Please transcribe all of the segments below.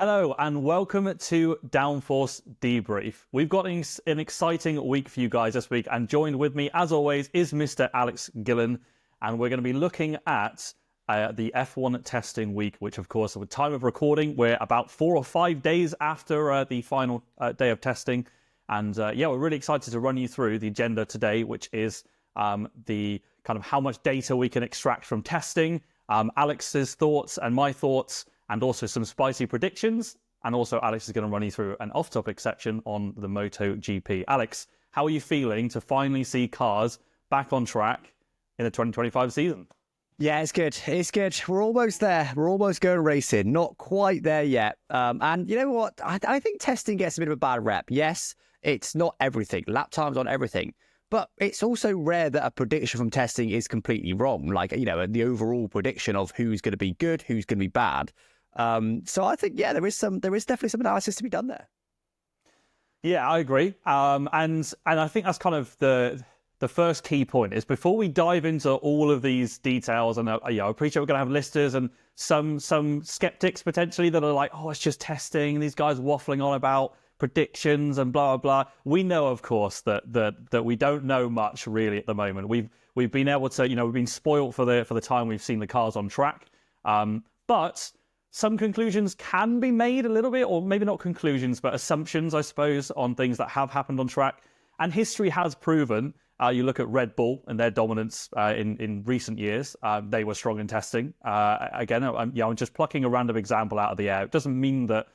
Hello and welcome to Downforce Debrief. We've got an exciting week for you guys this week, and joined with me, as always, is Mr. Alex Gillen, and we're going to be looking at the F1 testing week, which, of course, at the time of recording, we're about 4 or 5 days after the final day of testing, and we're really excited to run you through the agenda today, which is the kind of how much data we can extract from testing, Alex's thoughts and my thoughts, and also some spicy predictions. And also Alex is going to run you through an off-topic section on the MotoGP. Alex, how are you feeling to finally see cars back on track in the 2025 season? Yeah, it's good. It's good. We're almost there. We're almost going racing. Not quite there yet. And you know what? I think testing gets a bit of a bad rep. Yes, it's not everything. Lap times on everything. But it's also rare that a prediction from testing is completely wrong. Like, you know, the overall prediction of who's going to be good, who's going to be bad. So I think, there is definitely some analysis to be done there. Yeah, I agree. And I think that's kind of the first key point is before we dive into all of these details, and I appreciate we're going to have listeners and some skeptics potentially that are like, oh, it's just testing, these guys waffling on about predictions and blah, blah, blah. We know, of course, that we don't know much really at the moment. We've been able to, we've been spoiled for the time we've seen the cars on track. But some conclusions can be made a little bit, or maybe not conclusions, but assumptions, I suppose, on things that have happened on track. And history has proven, you look at Red Bull and their dominance in recent years, they were strong in testing. Again, I'm just plucking a random example out of the air. It doesn't mean that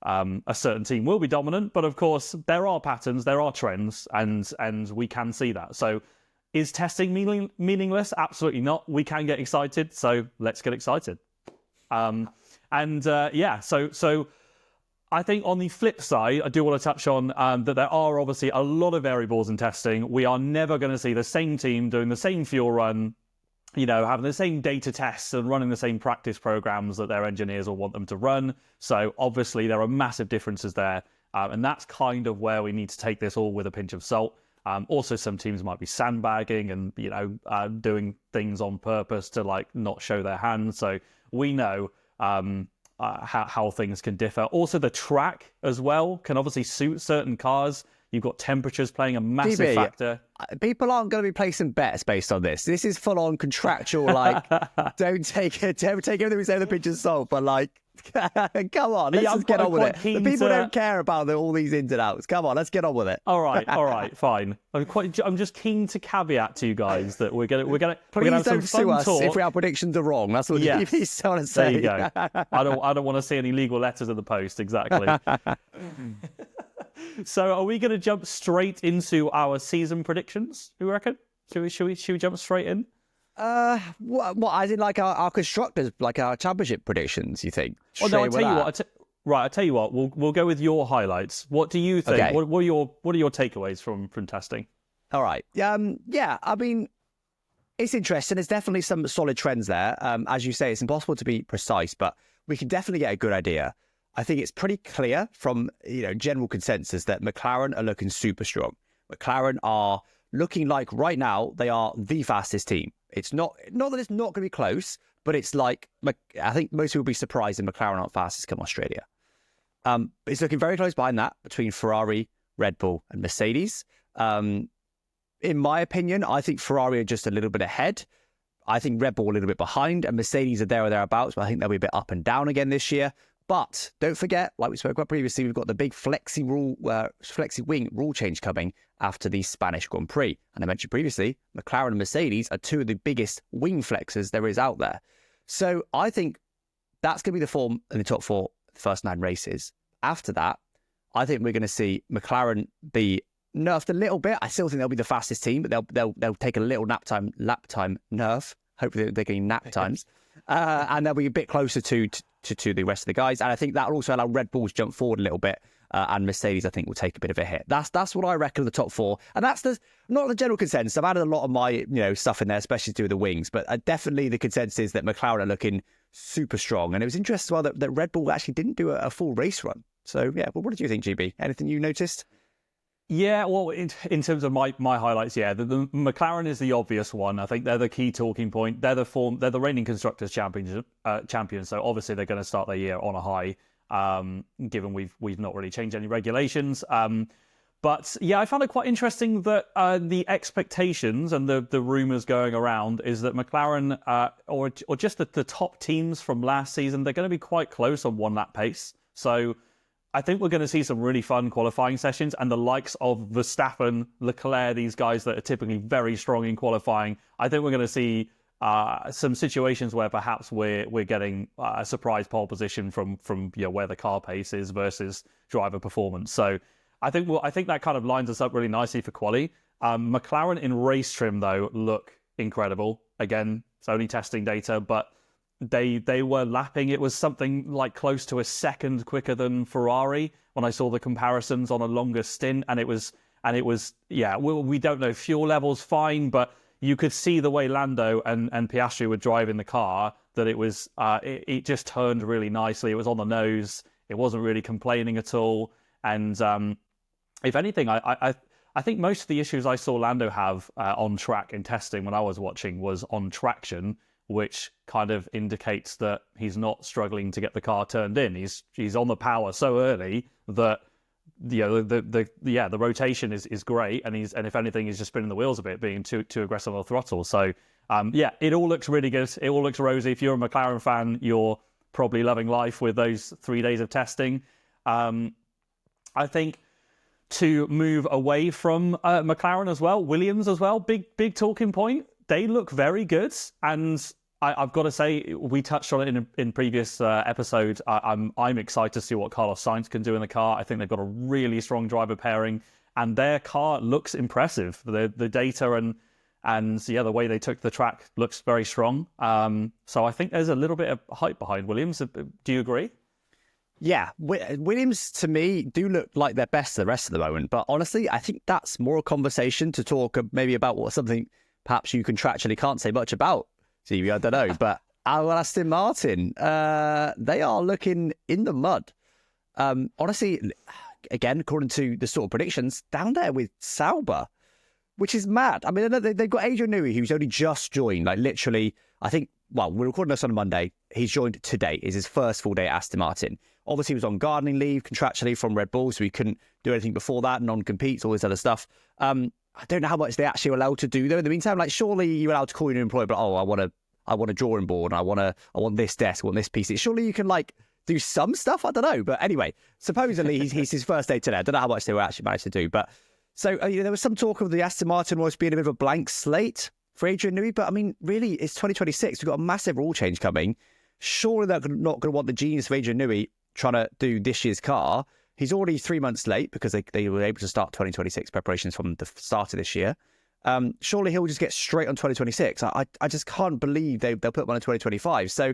a certain team will be dominant, but of course, there are patterns, there are trends, and we can see that. So is testing meaningless? Absolutely not. We can get excited, so let's get excited. So I think on the flip side, I do want to touch on that there are obviously a lot of variables in testing. We are never going to see the same team doing the same fuel run, having the same data tests and running the same practice programs that their engineers will want them to run. So obviously there are massive differences there. And that's kind of where we need to take this all with a pinch of salt. Also, some teams might be sandbagging and, doing things on purpose to not show their hand. So we know how things can differ. Also, the track as well can obviously suit certain cars. You've got temperatures playing a massive factor. People aren't going to be placing bets based on this. This is full on contractual. Don't take everything we say with a pinch of salt. But come on, let's just get on with it. The people don't care about all these ins and outs. Come on, let's get on with it. All right, fine. I'm just keen to caveat to you guys that we're gonna please have don't some sue fun us talk. if our predictions are wrong. That's what he's trying to say. There you go. I don't want to see any legal letters in the post. Exactly. So are we going to jump straight into our season predictions? You reckon? Should we jump straight in? What as in our constructors, our championship predictions? You think? Oh no, I tell you what. I tell you what. We'll go with your highlights. What do you think? Okay. What are your takeaways from testing? All right. I mean, it's interesting. There's definitely some solid trends there. As you say, it's impossible to be precise, but we can definitely get a good idea. I think it's pretty clear from general consensus that McLaren are looking super strong. McLaren are looking like right now they are the fastest team. It's not that it's not going to be close, but it's I think most people will be surprised that McLaren aren't fastest come Australia. It's looking very close behind that between Ferrari, Red Bull and Mercedes. In my opinion, I think Ferrari are just a little bit ahead. I think Red Bull a little bit behind, and Mercedes are there or thereabouts, but I think they'll be a bit up and down again this year. But don't forget, like we spoke about previously, we've got the big flexi wing rule change coming after the Spanish Grand Prix. And I mentioned previously, McLaren and Mercedes are two of the biggest wing flexers there is out there. So I think that's going to be the form in the top four, the first 9 races. After that, I think we're going to see McLaren be nerfed a little bit. I still think they'll be the fastest team, but they'll take a little lap time nerf. Hopefully they're getting nap times. And they'll be a bit closer to the rest of the guys. And I think that will also allow Red Bull to jump forward a little bit. And Mercedes, I think, will take a bit of a hit. That's what I reckon of the top 4. And that's not the general consensus. I've added a lot of my stuff in there, especially to do with the wings. But definitely the consensus is that McLaren are looking super strong. And it was interesting as well that Red Bull actually didn't do a full race run. So, yeah, well, what did you think, GB? Anything you noticed? Yeah, well, in terms of my highlights, the McLaren is the obvious one. I think they're the key talking point. They're the reigning constructors champions. So obviously they're going to start their year on a high. given we've not really changed any regulations. But yeah, I found it quite interesting that the expectations and the rumours going around is that McLaren or just the top teams from last season, they're going to be quite close on one lap pace. So I think we're going to see some really fun qualifying sessions, and the likes of Verstappen, Leclerc, these guys that are typically very strong in qualifying. I think we're going to see some situations where perhaps we're getting a surprise pole position from where the car pace is versus driver performance. So I think that kind of lines us up really nicely for quali. McLaren in race trim though look incredible. Again, it's only testing data, but they were lapping. It was something like close to a second quicker than Ferrari when I saw the comparisons on a longer stint, and it was we don't know, fuel levels fine, but you could see the way Lando and Piastri were driving the car that it was it just turned really nicely. It was on the nose. It wasn't really complaining at all, and if anything, I think most of the issues I saw Lando have on track in testing when I was watching was on traction, which kind of indicates that he's not struggling to get the car turned in. He's on the power so early that the rotation is great, and if anything, he's just spinning the wheels a bit, being too aggressive on the throttle. So it all looks really good. It all looks rosy. If you're a McLaren fan, you're probably loving life with those 3 days of testing. I think to move away from McLaren as well, Williams as well, big talking point. They look very good, and I've got to say, we touched on it in previous episodes. I'm excited to see what Carlos Sainz can do in the car. I think they've got a really strong driver pairing, and their car looks impressive. The data and the way they took the track looks very strong. So I think there's a little bit of hype behind Williams. Do you agree? Yeah, Williams to me do look like they're best the rest of the moment, but honestly, I think that's more a conversation to talk maybe about something perhaps you contractually can't say much about. TV, I don't know, but Aston Martin, they are looking in the mud. Honestly, again, according to the sort of predictions, down there with Sauber, which is mad. I mean, they've got Adrian Newey, who's only just joined, like literally, I think, well, we're recording this on a Monday. He's joined today. Is his first full day at Aston Martin. Obviously, he was on gardening leave contractually from Red Bull, so he couldn't do anything before that, non-competes, all this other stuff. I don't know how much they actually are allowed to do, though. In the meantime, like, surely you're allowed to call your employer, but, I want a drawing board, and I want this desk, I want this piece. Surely you can, like, do some stuff? I don't know. But anyway, supposedly he's his first day today. I don't know how much they were actually managed to do. But so there was some talk of the Aston Martin almost being a bit of a blank slate for Adrian Newey. But I mean, really, it's 2026. We've got a massive rule change coming. Surely they're not going to want the genius of Adrian Newey trying to do this year's car. He's already 3 months late because they were able to start 2026 preparations from the start of this year. Surely he'll just get straight on 2026. I just can't believe they'll put one in 2025. So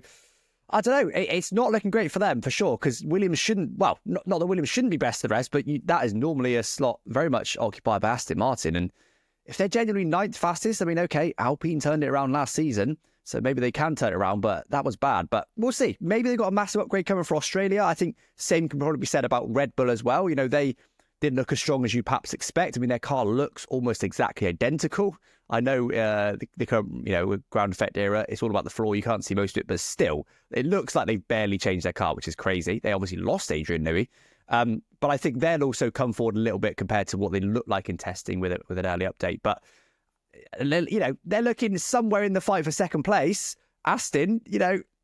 I don't know. It's not looking great for them for sure, because Williams shouldn't. Well, not that Williams shouldn't be best of the rest, but that is normally a slot very much occupied by Aston Martin. And if they're genuinely ninth fastest, I mean, okay, Alpine turned it around last season, so maybe they can turn it around, but that was bad. But we'll see. Maybe they've got a massive upgrade coming for Australia. I think same can probably be said about Red Bull as well. They didn't look as strong as you perhaps expect. I mean, their car looks almost exactly identical. I know the current, ground effect era, it's all about the floor. You can't see most of it, but still, it looks like they've barely changed their car, which is crazy. They obviously lost Adrian Newey. But I think they'll also come forward a little bit compared to what they look like in testing with an early update. But, they're looking somewhere in the fight for second place. Aston,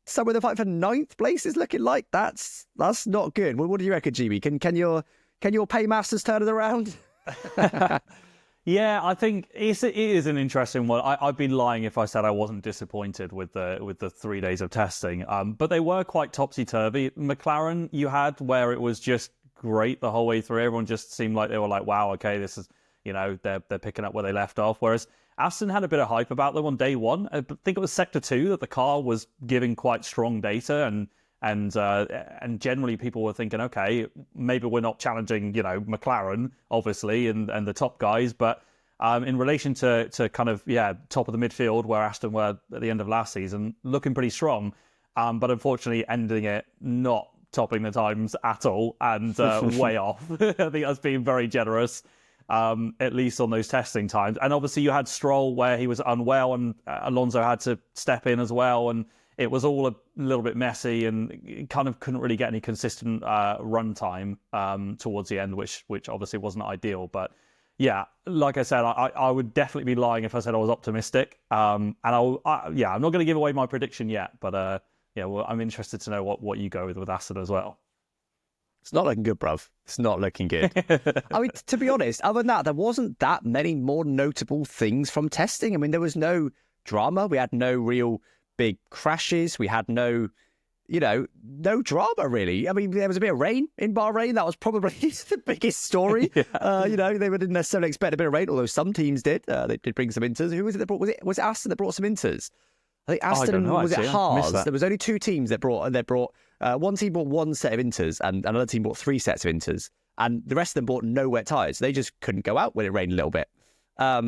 somewhere in the fight for ninth place is looking like that's not good. What do you reckon, GB? Can your paymasters turn it around? Yeah, I think it is an interesting one. I'd be lying if I said I wasn't disappointed with the 3 days of testing. But they were quite topsy-turvy. McLaren, you had where it was just great the whole way through. Everyone just seemed like they were like, wow, okay, this is, they're picking up where they left off. Whereas Aston had a bit of hype about them on day one. I think it was Sector 2 that the car was giving quite strong data, and generally people were thinking, okay, maybe we're not challenging, McLaren, obviously, and the top guys, but in relation to kind of, top of the midfield where Aston were at the end of last season, looking pretty strong, but unfortunately ending it not topping the times at all, and way off. I think that's being very generous, at least on those testing times. And obviously you had Stroll where he was unwell, and Alonso had to step in as well, and it was all a little bit messy and kind of couldn't really get any consistent run time towards the end, which obviously wasn't ideal. But yeah, like I said, I would definitely be lying if I said I was optimistic. And I'm not going to give away my prediction yet, but well, I'm interested to know what you go with Aston as well. It's not looking good, bruv. It's not looking good. I mean, to be honest, other than that, there wasn't that many more notable things from testing. I mean, there was no drama. We had no real big crashes. We had no drama, really. I mean, there was a bit of rain in Bahrain. That was probably the biggest story. Yeah. They didn't necessarily expect a bit of rain, although some teams did. They did bring some inters. Who was it that brought? Was it Aston that brought some inters? I think Aston, was it Haas? There was only two teams that brought one team bought one set of inters and another team bought three sets of inters, and the rest of them bought no wet tyres. They just couldn't go out when it rained a little bit. A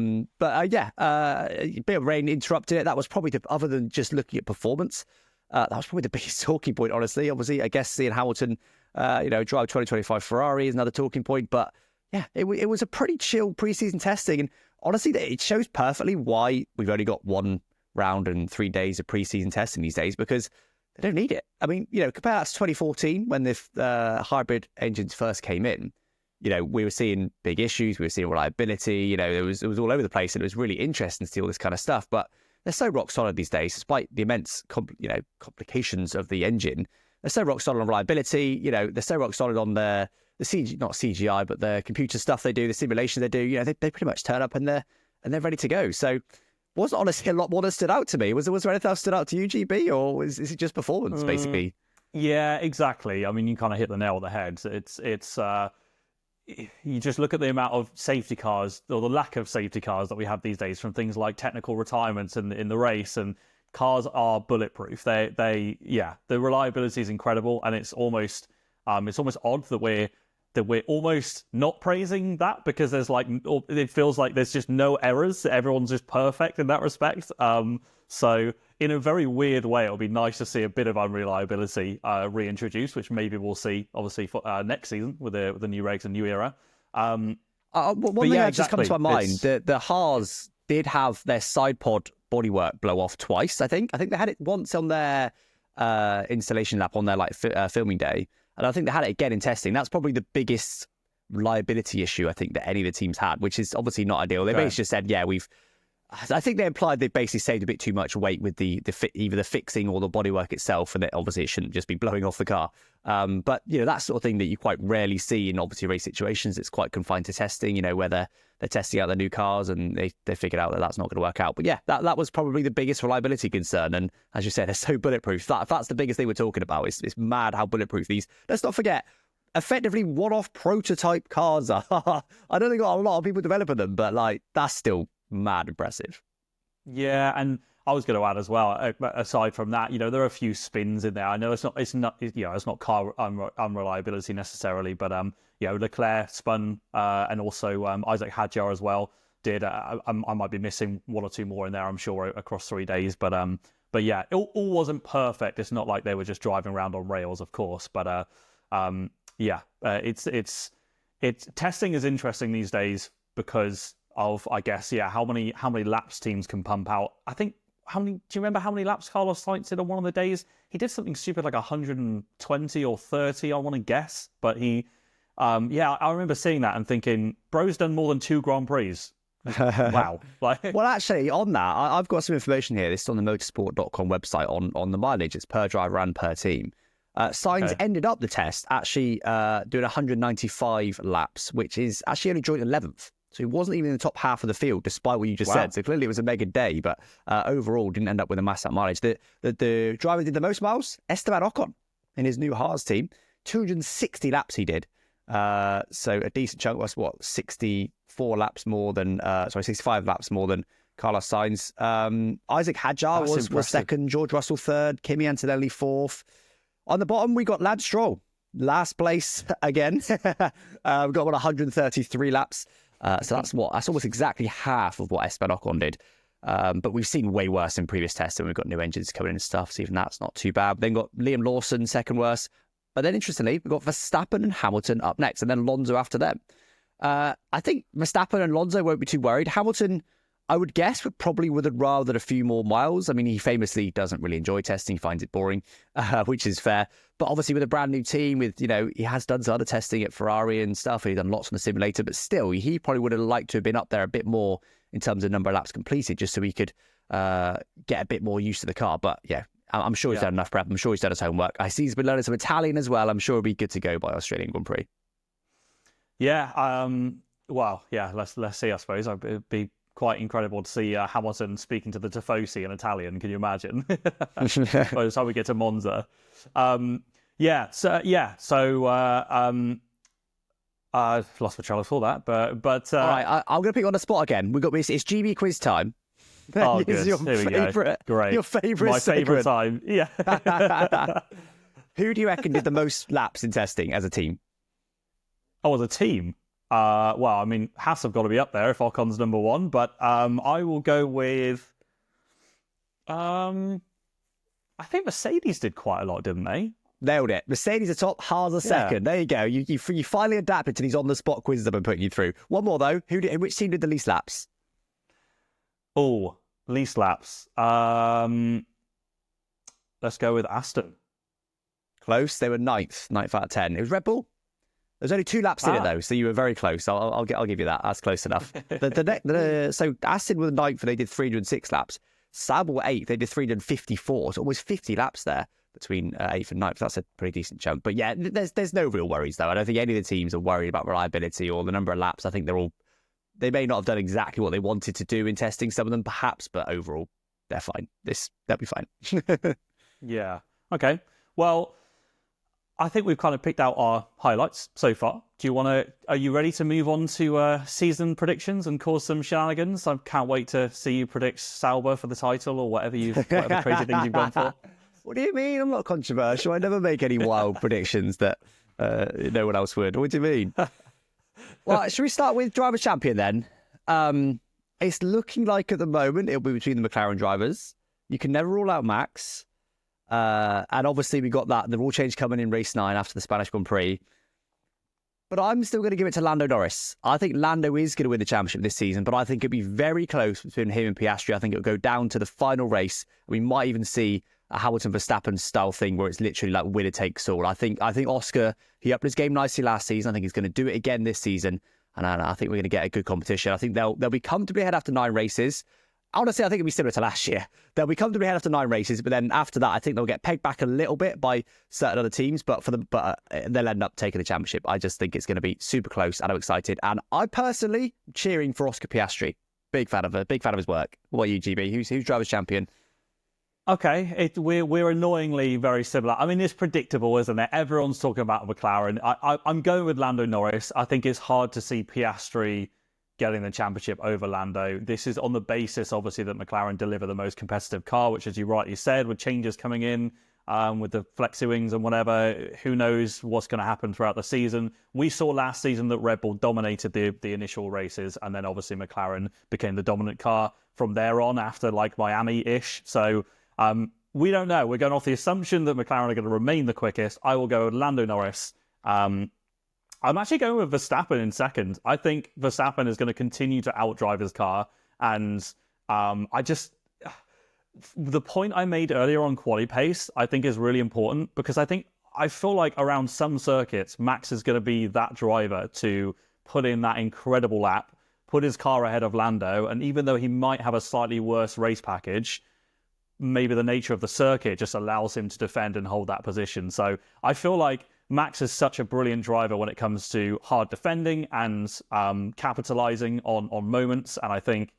bit of rain interrupted it. That was probably, other than just looking at performance, that was probably the biggest talking point, honestly. Obviously, I guess seeing Hamilton, drive 2025 Ferrari is another talking point. But yeah, it was a pretty chill preseason testing. And honestly, it shows perfectly why we've only got 1 round and 3 days of preseason testing these days, because they don't need it. I mean, compare that to 2014 when the hybrid engines first came in. We were seeing big issues. We were seeing reliability. It was all over the place, and it was really interesting to see all this kind of stuff. But they're so rock solid these days, despite the immense complications of the engine. They're so rock solid on reliability. They're so rock solid on the not CGI, but the computer stuff they do, the simulation they do. They pretty much turn up and they're ready to go. So wasn't honestly a lot more that stood out to me. Was there anything else stood out to you, GB, or is it just performance basically? Yeah, exactly. I mean, you kind of hit the nail on the head. It's you just look at the amount of safety cars, or the lack of safety cars that we have these days, from things like technical retirements in the race, and cars are bulletproof. The reliability is incredible, and it's almost odd that we're almost not praising that, because it feels like there's just no errors. Everyone's just perfect in that respect. So in a very weird way, it'll be nice to see a bit of unreliability reintroduced, which maybe we'll see, obviously, for next season with the new regs and new era. One thing that just comes to my mind, the Haas did have their side pod bodywork blow off twice, I think. I think they had it once on their installation lap on their filming day, and I think they had it again in testing. That's probably the biggest reliability issue I think that any of the teams had, which is obviously not ideal. They basically just said, I think they implied they basically saved a bit too much weight with either the fixing or the bodywork itself, and that obviously it shouldn't just be blowing off the car. But that sort of thing that you quite rarely see in obviously race situations. It's quite confined to testing, where they're testing out their new cars and they figured out that that's not going to work out. But yeah, that was probably the biggest reliability concern. And as you said, they're so bulletproof. That's the biggest thing we're talking about. It's mad how bulletproof these. Let's not forget, effectively one-off prototype cars are. I don't think got a lot of people developing them, but that's still mad impressive. Yeah, and I was going to add as well, aside from that, there are a few spins in there. I know it's not car unreliability necessarily, but Leclerc spun, and also Isaac Hadjar as well did. I might be missing one or two more in there, I'm sure, across 3 days, but yeah, it all wasn't perfect. It's not like they were just driving around on rails, of course, but it's testing is interesting these days because of, I guess, how many laps teams can pump out. I think, do you remember how many laps Carlos Sainz did on one of the days? He did something stupid like 120 or 30, I want to guess. But I remember seeing that and thinking, bro's done more than 2 Grand Prix. Wow. Well, actually, on that, I've got some information here. This is on the motorsport.com website on the mileage. It's per driver and per team. Sainz ended up the test actually doing 195 laps, which is actually only joint 11th. So he wasn't even in the top half of the field, despite what you just said. So clearly it was a mega day, but overall didn't end up with a massive mileage. The driver did the most miles, Esteban Ocon, in his new Haas team. 260 laps he did. So a decent chunk. Was 65 laps more than Carlos Sainz. Isaac Hadjar was second, George Russell third, Kimi Antonelli fourth. On the bottom, we got Lance Stroll, last place again. We've got 133 laps. So that's almost exactly half of what Esteban Ocon did. But we've seen way worse in previous tests, and we've got new engines coming in and stuff, so even that's not too bad. Then got Liam Lawson, second worst. But then, interestingly, we've got Verstappen and Hamilton up next, and then Alonso after them. I think Verstappen and Alonso won't be too worried. Hamilton, I would guess probably would have rather a few more miles. I mean, he famously doesn't really enjoy testing, finds it boring, which is fair. But obviously with a brand new team, with, he has done some other testing at Ferrari and stuff, and he's done lots on the simulator, but still, he probably would have liked to have been up there a bit more in terms of number of laps completed, just so he could get a bit more used to the car. But yeah, I'm sure he's done enough prep. I'm sure he's done his homework. I see he's been learning some Italian as well. I'm sure he'll be good to go by Australian Grand Prix. Yeah. Well, yeah. Let's see. I suppose it'd be quite incredible to see Hamilton speaking to the Tifosi in Italian. Can you imagine? By the time we get to Monza. I've lost my trail of thought that, but all right, I'm going to put you on the spot again. It's GB quiz time. Oh, good. Here we go. Great. Your favourite My favourite time. Yeah. Who do you reckon did the most laps in testing as a team? Oh, as a team? Well, I mean, Haas have got to be up there if Ocon's number one, but I will go with... I think Mercedes did quite a lot, didn't they? Nailed it. Mercedes are top, Haas are second. There you go. You finally adapted to these on-the-spot quizzes I've been putting you through. One more, though. Which team did the least laps? Oh, least laps. Let's go with Aston. Close. They were ninth out of 10. It was Red Bull. There's only 2 laps in it, though, so you were very close. I'll give you that. That's close enough. So Aston were ninth, and they did 306 laps. Sauber were 8th. They did 354. So almost 50 laps there between 8th and 9th. That's a pretty decent chunk. But yeah, there's no real worries, though. I don't think any of the teams are worried about reliability or the number of laps. I think they may not have done exactly what they wanted to do in testing, some of them perhaps, but overall, they're fine. They'll be fine. Yeah. Okay. Well, I think we've kind of picked out our highlights so far. Are you ready to move on to season predictions and cause some shenanigans? I can't wait to see you predict Sauber for the title or whatever crazy things you've gone for. What do you mean? I'm not controversial. I never make any wild predictions that no one else would. What do you mean? Well, should we start with Driver's Champion then? It's looking like at the moment it'll be between the McLaren drivers. You can never rule out Max. And obviously we got the rule change coming in race 9 after the Spanish Grand Prix. But I'm still going to give it to Lando Norris. I think Lando is going to win the championship this season, but I think it'll be very close between him and Piastri. I think it'll go down to the final race. We might even see a Hamilton Verstappen style thing where it's literally like winner takes all. I think Oscar, he upped his game nicely last season. I think he's going to do it again this season. And I think we're going to get a good competition. I think they'll be comfortably ahead after 9 races. Honestly, I think it'll be similar to last year. They'll be comfortably ahead after 9 races, but then after that, I think they'll get pegged back a little bit by certain other teams, but they'll end up taking the championship. I just think it's going to be super close, and I'm excited. And I personally am cheering for Oscar Piastri. Big fan of his work. What about you, GB? Who's driver's champion? Okay, we're annoyingly very similar. I mean, it's predictable, isn't it? Everyone's talking about McLaren. I'm going with Lando Norris. I think it's hard to see Piastri getting the championship over Lando. This is on the basis, obviously, that McLaren deliver the most competitive car, which, as you rightly said, with changes coming in, with the flexi wings and whatever, who knows what's going to happen throughout the season. We saw last season that Red Bull dominated the initial races, and then obviously McLaren became the dominant car from there on after like Miami-ish. So we don't know. We're going off the assumption that McLaren are going to remain the quickest. I will go with Lando Norris. I'm actually going with Verstappen in second. I think Verstappen is going to continue to outdrive his car. And the point I made earlier on quali pace, I think is really important, because I feel like around some circuits, Max is going to be that driver to put in that incredible lap, put his car ahead of Lando. And even though he might have a slightly worse race package, maybe the nature of the circuit just allows him to defend and hold that position. So I feel like Max is such a brilliant driver when it comes to hard defending and capitalizing on moments. And I think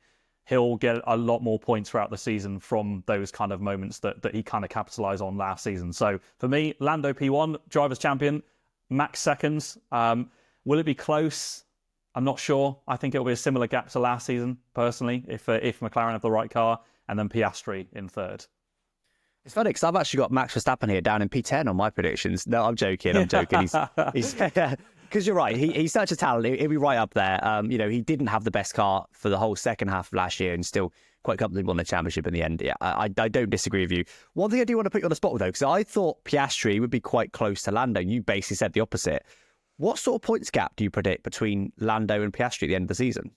he'll get a lot more points throughout the season from those kind of moments that he kind of capitalized on last season. So for me, Lando P1, driver's champion, Max seconds. Will it be close? I'm not sure. I think it'll be a similar gap to last season, personally, if McLaren have the right car, and then Piastri in third. It's funny because I've actually got Max Verstappen here down in P10 on my predictions. No, I'm joking. He's because you're right. He's such a talent. He'll be right up there. He didn't have the best car for the whole second half of last year and still quite comfortably won the championship in the end. Yeah, I don't disagree with you. One thing I do want to put you on the spot with, though, because I thought Piastri would be quite close to Lando. You basically said the opposite. What sort of points gap do you predict between Lando and Piastri at the end of the season?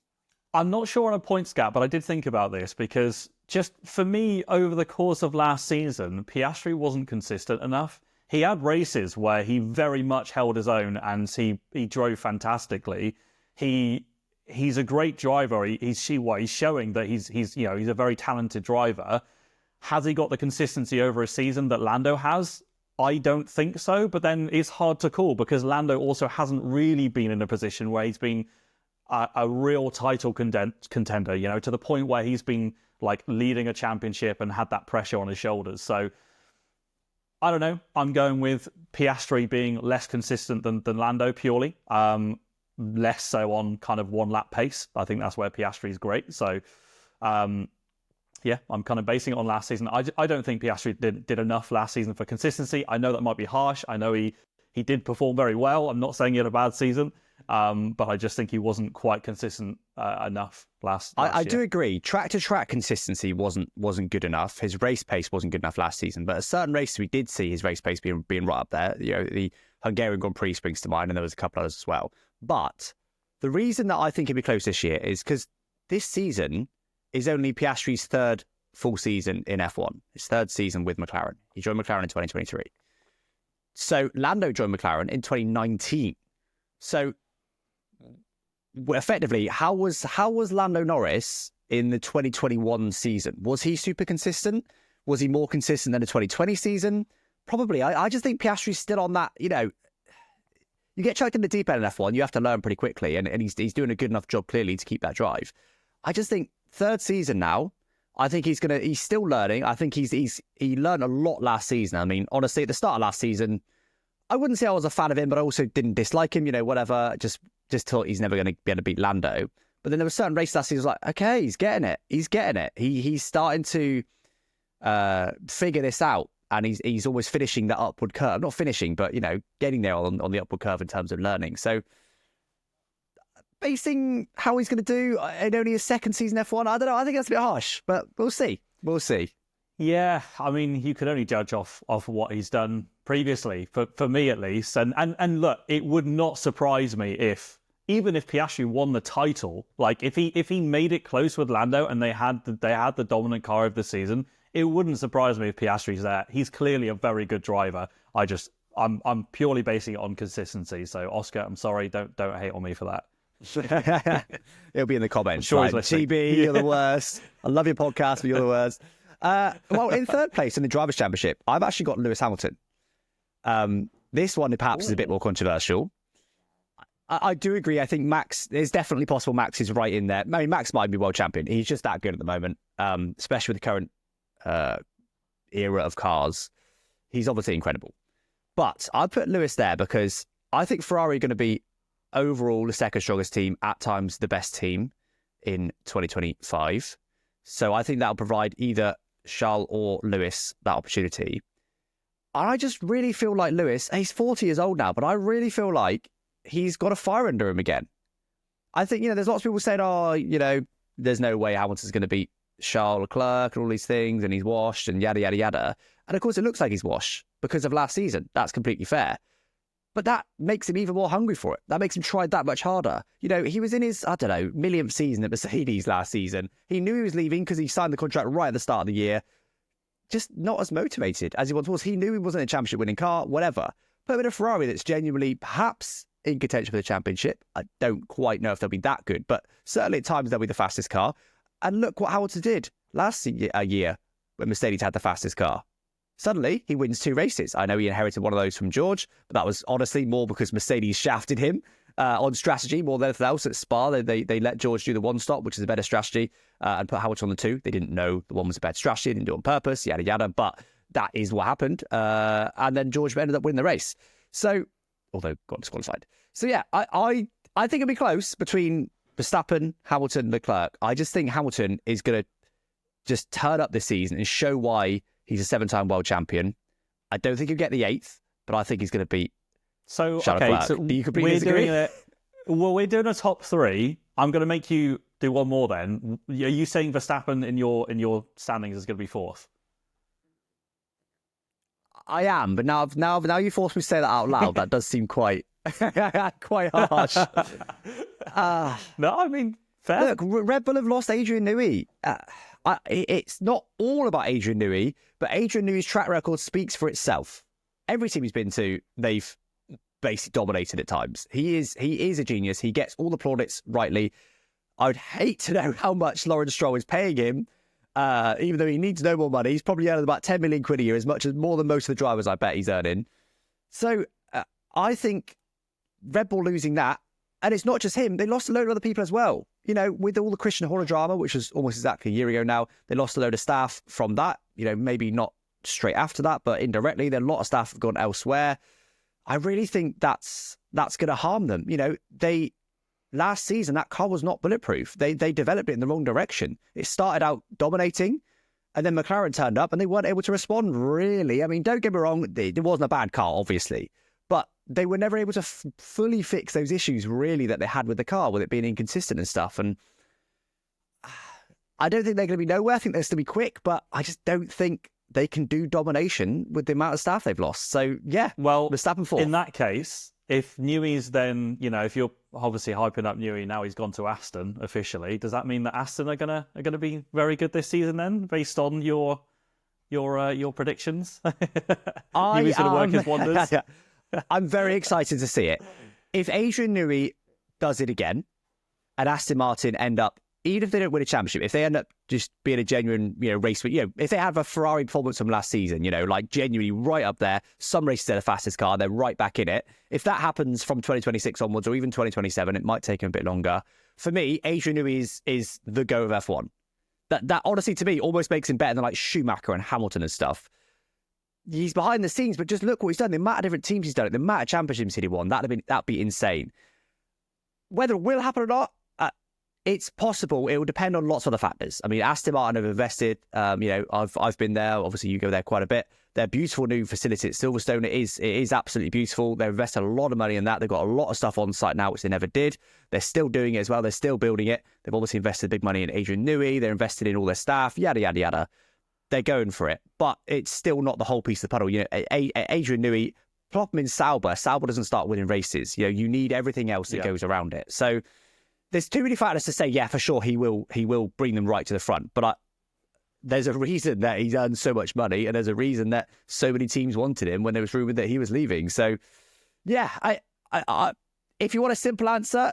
I'm not sure on a points gap, but I did think about this because just for me, over the course of last season, Piastri wasn't consistent enough. He had races where he very much held his own and he drove fantastically. He's a great driver. He's showing that he's a very talented driver. Has he got the consistency over a season that Lando has? I don't think so, but then it's hard to call because Lando also hasn't really been in a position where he's been a real title contender, to the point where he's been like leading a championship and had that pressure on his shoulders. So I don't know. I'm going with Piastri being less consistent than Lando purely. Less so on kind of one lap pace. I think that's where Piastri is great. So yeah, I'm kind of basing it on last season. I don't think Piastri did enough last season for consistency. I know that might be harsh. I know he did perform very well. I'm not saying he had a bad season, but I just think he wasn't quite consistent enough last year. I do agree. Track-to-track consistency wasn't good enough. His race pace wasn't good enough last season. But at certain races, we did see his race pace being right up there. The Hungarian Grand Prix springs to mind, and there was a couple others as well. But the reason that I think it'll be close this year is because this season is only Piastri's third full season in F1. His third season with McLaren. He joined McLaren in 2023. So Lando joined McLaren in 2019. So effectively, how was Lando Norris in the 2021 season? Was he super consistent? Was he more consistent than the 2020 season? Probably. I just think Piastri's still on that, you get chucked in the deep end in F1, you have to learn pretty quickly, and he's doing a good enough job clearly to keep that drive. I just think third season now, I think he's still learning. I think he learned a lot last season. I mean, honestly, at the start of last season, I wouldn't say I was a fan of him, but I also didn't dislike him, whatever, just thought he's never going to be able to beat Lando. But then there were certain races last season, I was like, okay, he's getting it. He's starting to figure this out. And he's almost finishing that upward curve. Not finishing, but, getting there on the upward curve in terms of learning. So basing how he's going to do in only his second season F1, I don't know. I think that's a bit harsh, but we'll see. We'll see. Yeah, I mean, you could only judge off what he's done previously, for me at least. And look, it would not surprise me even if Piastri won the title, like if he made it close with Lando and they had the dominant car of the season, it wouldn't surprise me if Piastri's there. He's clearly a very good driver. I'm purely basing it on consistency. So Oscar, I'm sorry, don't hate on me for that. It'll be in the comments. Sure, like, GB, you're the worst. I love your podcast, but you're the worst. Well, in third place in the Drivers' Championship, I've actually got Lewis Hamilton. This one perhaps is a bit more controversial. I do agree. I think Max, it's definitely possible Max is right in there. I mean, Max might be world champion. He's just that good at the moment, especially with the current era of cars. He's obviously incredible. But I'd put Lewis there because I think Ferrari are going to be overall the second strongest team, at times the best team in 2025. So I think that'll provide either Charles or Lewis that opportunity. And I just really feel like Lewis, he's 40 years old now, but I really feel like he's got a fire under him again. I think, there's lots of people saying, there's no way Hamilton's going to beat Charles Leclerc and all these things, and he's washed and yada, yada, yada. And of course, it looks like he's washed because of last season. That's completely fair. But that makes him even more hungry for it. That makes him try that much harder. He was in his, millionth season at Mercedes last season. He knew he was leaving because he signed the contract right at the start of the year. Just not as motivated as he once was. He knew he wasn't a championship winning car, whatever. Put him in a Ferrari that's genuinely perhaps in contention for the championship. I don't quite know if they'll be that good, but certainly at times they'll be the fastest car. And look what Hamilton did last year when Mercedes had the fastest car. Suddenly, he wins 2 races. I know he inherited one of those from George, but that was honestly more because Mercedes shafted him on strategy more than anything else at Spa. They let George do the 1 stop, which is a better strategy, and put Hamilton on the 2. They didn't know the 1 was a better strategy. They didn't do it on purpose, yada, yada. But that is what happened. And then George ended up winning the race. So, although got disqualified. So, yeah, I think it'll be close between Verstappen, Hamilton, Leclerc. I just think Hamilton is going to just turn up this season and show why he's a 7-time world champion. I don't think he'll get the 8th, but I think he's going to beat Charles Leclerc. So do you completely disagree? We're doing a top 3. I'm going to make you do one more then. Are you saying Verstappen in your standings is going to be 4th? I am, but now you forced me to say that out loud. That does seem quite harsh. No, I mean, Fair. Look, Red Bull have lost Adrian Newey. It's not all about Adrian Newey, but Adrian Newey's track record speaks for itself. Every team he's been to, they've basically dominated at times. He is a genius. He gets all the plaudits rightly. I would hate to know how much Lawrence Stroll is paying him, even though he needs no more money. He's probably earning about 10 million quid a year, as much as more than most of the drivers I bet he's earning. So I think Red Bull losing that, and it's not just him, they lost a load of other people as well. You know, with all the Christian Horner drama, which was almost exactly a year ago now, they lost a load of staff from that. You know, maybe not straight after that, but indirectly, then a lot of staff have gone elsewhere. I really think that's going to harm them. You know, last season, that car was not bulletproof. They developed it in the wrong direction. It started out dominating, and then McLaren turned up and they weren't able to respond, really. I mean, don't get me wrong, it wasn't a bad car, obviously, but they were never able to fully fix those issues, really, that they had with the car, with it being inconsistent and stuff. And I don't think they're going to be nowhere. I think they'll still be quick, but I just don't think they can do domination with the amount of staff they've lost. So, yeah, well, Verstappen fourth. In that case, if Newey's then, you know, if you're obviously hyping up Newey, now he's gone to Aston officially, does that mean that Aston are gonna be very good this season then, based on your predictions? Newey's gonna work his wonders. I'm very excited to see it. If Adrian Newey does it again, and Aston Martin end up, even if they don't win a championship, if they end up just being a genuine, you know, race, you know, if they have a Ferrari performance from last season, you know, like genuinely right up there, some races they're the fastest car, they're right back in it. If that happens from 2026 onwards, or even 2027, it might take them a bit longer. For me, Adrian Newey is the go of F1. That honestly, to me, almost makes him better than like Schumacher and Hamilton and stuff. He's behind the scenes, but just look what he's done. The amount of different teams he's done it, the amount of championships he won, that'd be insane. Whether it will happen or not, it's possible. It will depend on lots of other factors. I mean, Aston Martin have invested. You know, I've been there. Obviously, you go there quite a bit. Their beautiful new facility at Silverstone, it is absolutely beautiful. They've invested a lot of money in that. They've got a lot of stuff on site now, which they never did. They're still doing it as well. They're still building it. They've obviously invested big money in Adrian Newey. They're invested in all their staff, yada, yada, yada. They're going for it. But it's still not the whole piece of the puzzle. You know, Adrian Newey, plop him in Sauber. Sauber doesn't start winning races. You know, you need everything else that goes around it. So there's too many factors to say, yeah, for sure, he will bring them right to the front. But there's a reason that he's earned so much money, and there's a reason that so many teams wanted him when there was rumored that he was leaving. So, yeah, I if you want a simple answer,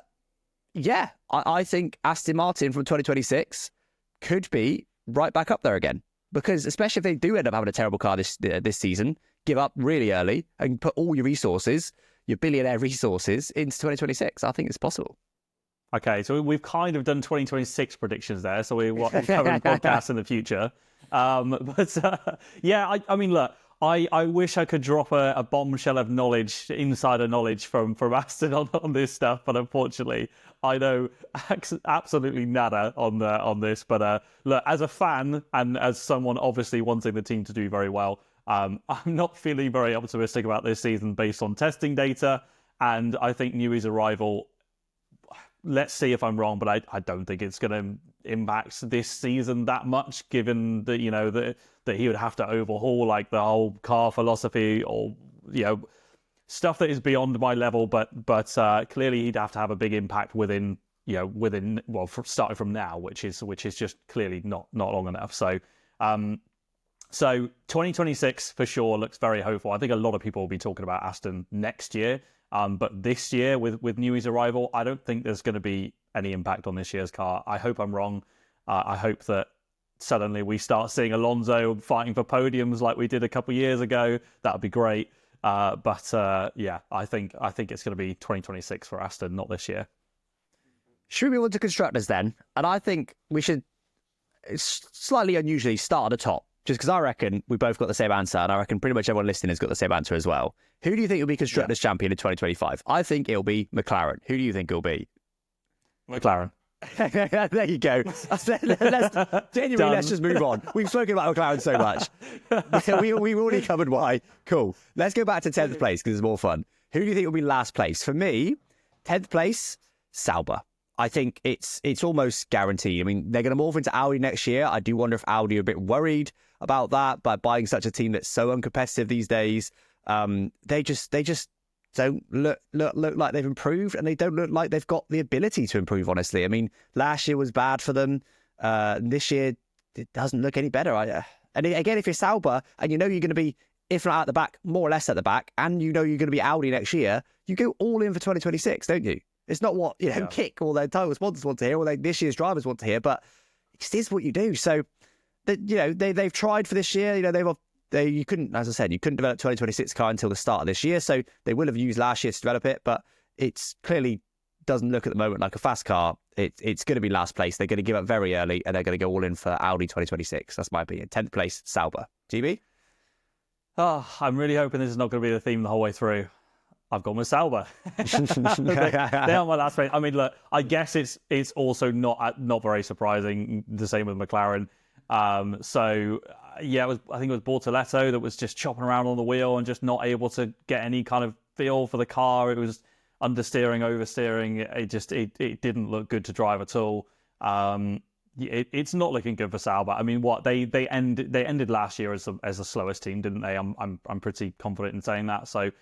yeah, I think Aston Martin from 2026 could be right back up there again. Because especially if they do end up having a terrible car this season, give up really early and put all your resources, your billionaire resources, into 2026. I think it's possible. Okay, so we've kind of done 2026 predictions there, so we're covering podcasts in the future. Yeah, I mean, look, I wish I could drop a bombshell of knowledge, insider knowledge from Aston on this stuff, but unfortunately, I know absolutely nada on this. But look, as a fan and as someone obviously wanting the team to do very well, I'm not feeling very optimistic about this season based on testing data, and I think Newey's arrival, let's see if I'm wrong, but I don't think it's going to impact this season that much, given that, you know, that he would have to overhaul like the whole car philosophy, or, you know, stuff that is beyond my level. But clearly he'd have to have a big impact within starting from now, which is just clearly not long enough. So 2026 for sure looks very hopeful. I think a lot of people will be talking about Aston next year. But this year, with Newey's arrival, I don't think there's going to be any impact on this year's car. I hope I'm wrong. I hope that suddenly we start seeing Alonso fighting for podiums like we did a couple of years ago. That would be great. Yeah, I think it's going to be 2026 for Aston, not this year. Should we move on to constructors then? And I think we should, slightly unusually, start at the top. Just because I reckon we both got the same answer, and I reckon pretty much everyone listening has got the same answer as well. Who do you think will be Constructors' champion in 2025? I think it'll be McLaren. Who do you think it'll be? McLaren. There you go. Let's just move on. We've spoken about McLaren so much. We've already covered why. Cool. Let's go back to 10th place because it's more fun. Who do you think will be last place? For me, 10th place, Sauber. I think it's almost guaranteed. I mean, they're going to morph into Audi next year. I do wonder if Audi are a bit worried about that by buying such a team that's so uncompetitive these days. They just don't look like they've improved, and they don't look like they've got the ability to improve, honestly. I mean, last year was bad for them. This year, it doesn't look any better. And again, if you're Sauber and you know you're going to be, if not at the back, more or less at the back, and you know you're going to be Audi next year, you go all in for 2026, don't you? It's not what, Kick or their title sponsors want to hear, or this year's drivers want to hear, but it is what you do. So, they've tried for this year. You couldn't, as I said, you couldn't develop 2026 car until the start of this year, so they will have used last year to develop it, but it's clearly doesn't look at the moment like a fast car. It's going to be last place. They're going to give up very early, and they're going to go all in for Audi 2026. That's my opinion. 10th place, Sauber. GB? Oh, I'm really hoping this is not going to be the theme the whole way through. I've gone with Sauber. They are my last place. I mean, look, I guess it's also not very surprising. The same with McLaren. I think it was Bortoletto that was just chopping around on the wheel and just not able to get any kind of feel for the car. It was understeering, oversteering. It didn't look good to drive at all. It's not looking good for Sauber. I mean, they ended last year as the slowest team, didn't they? I'm pretty confident in saying that. So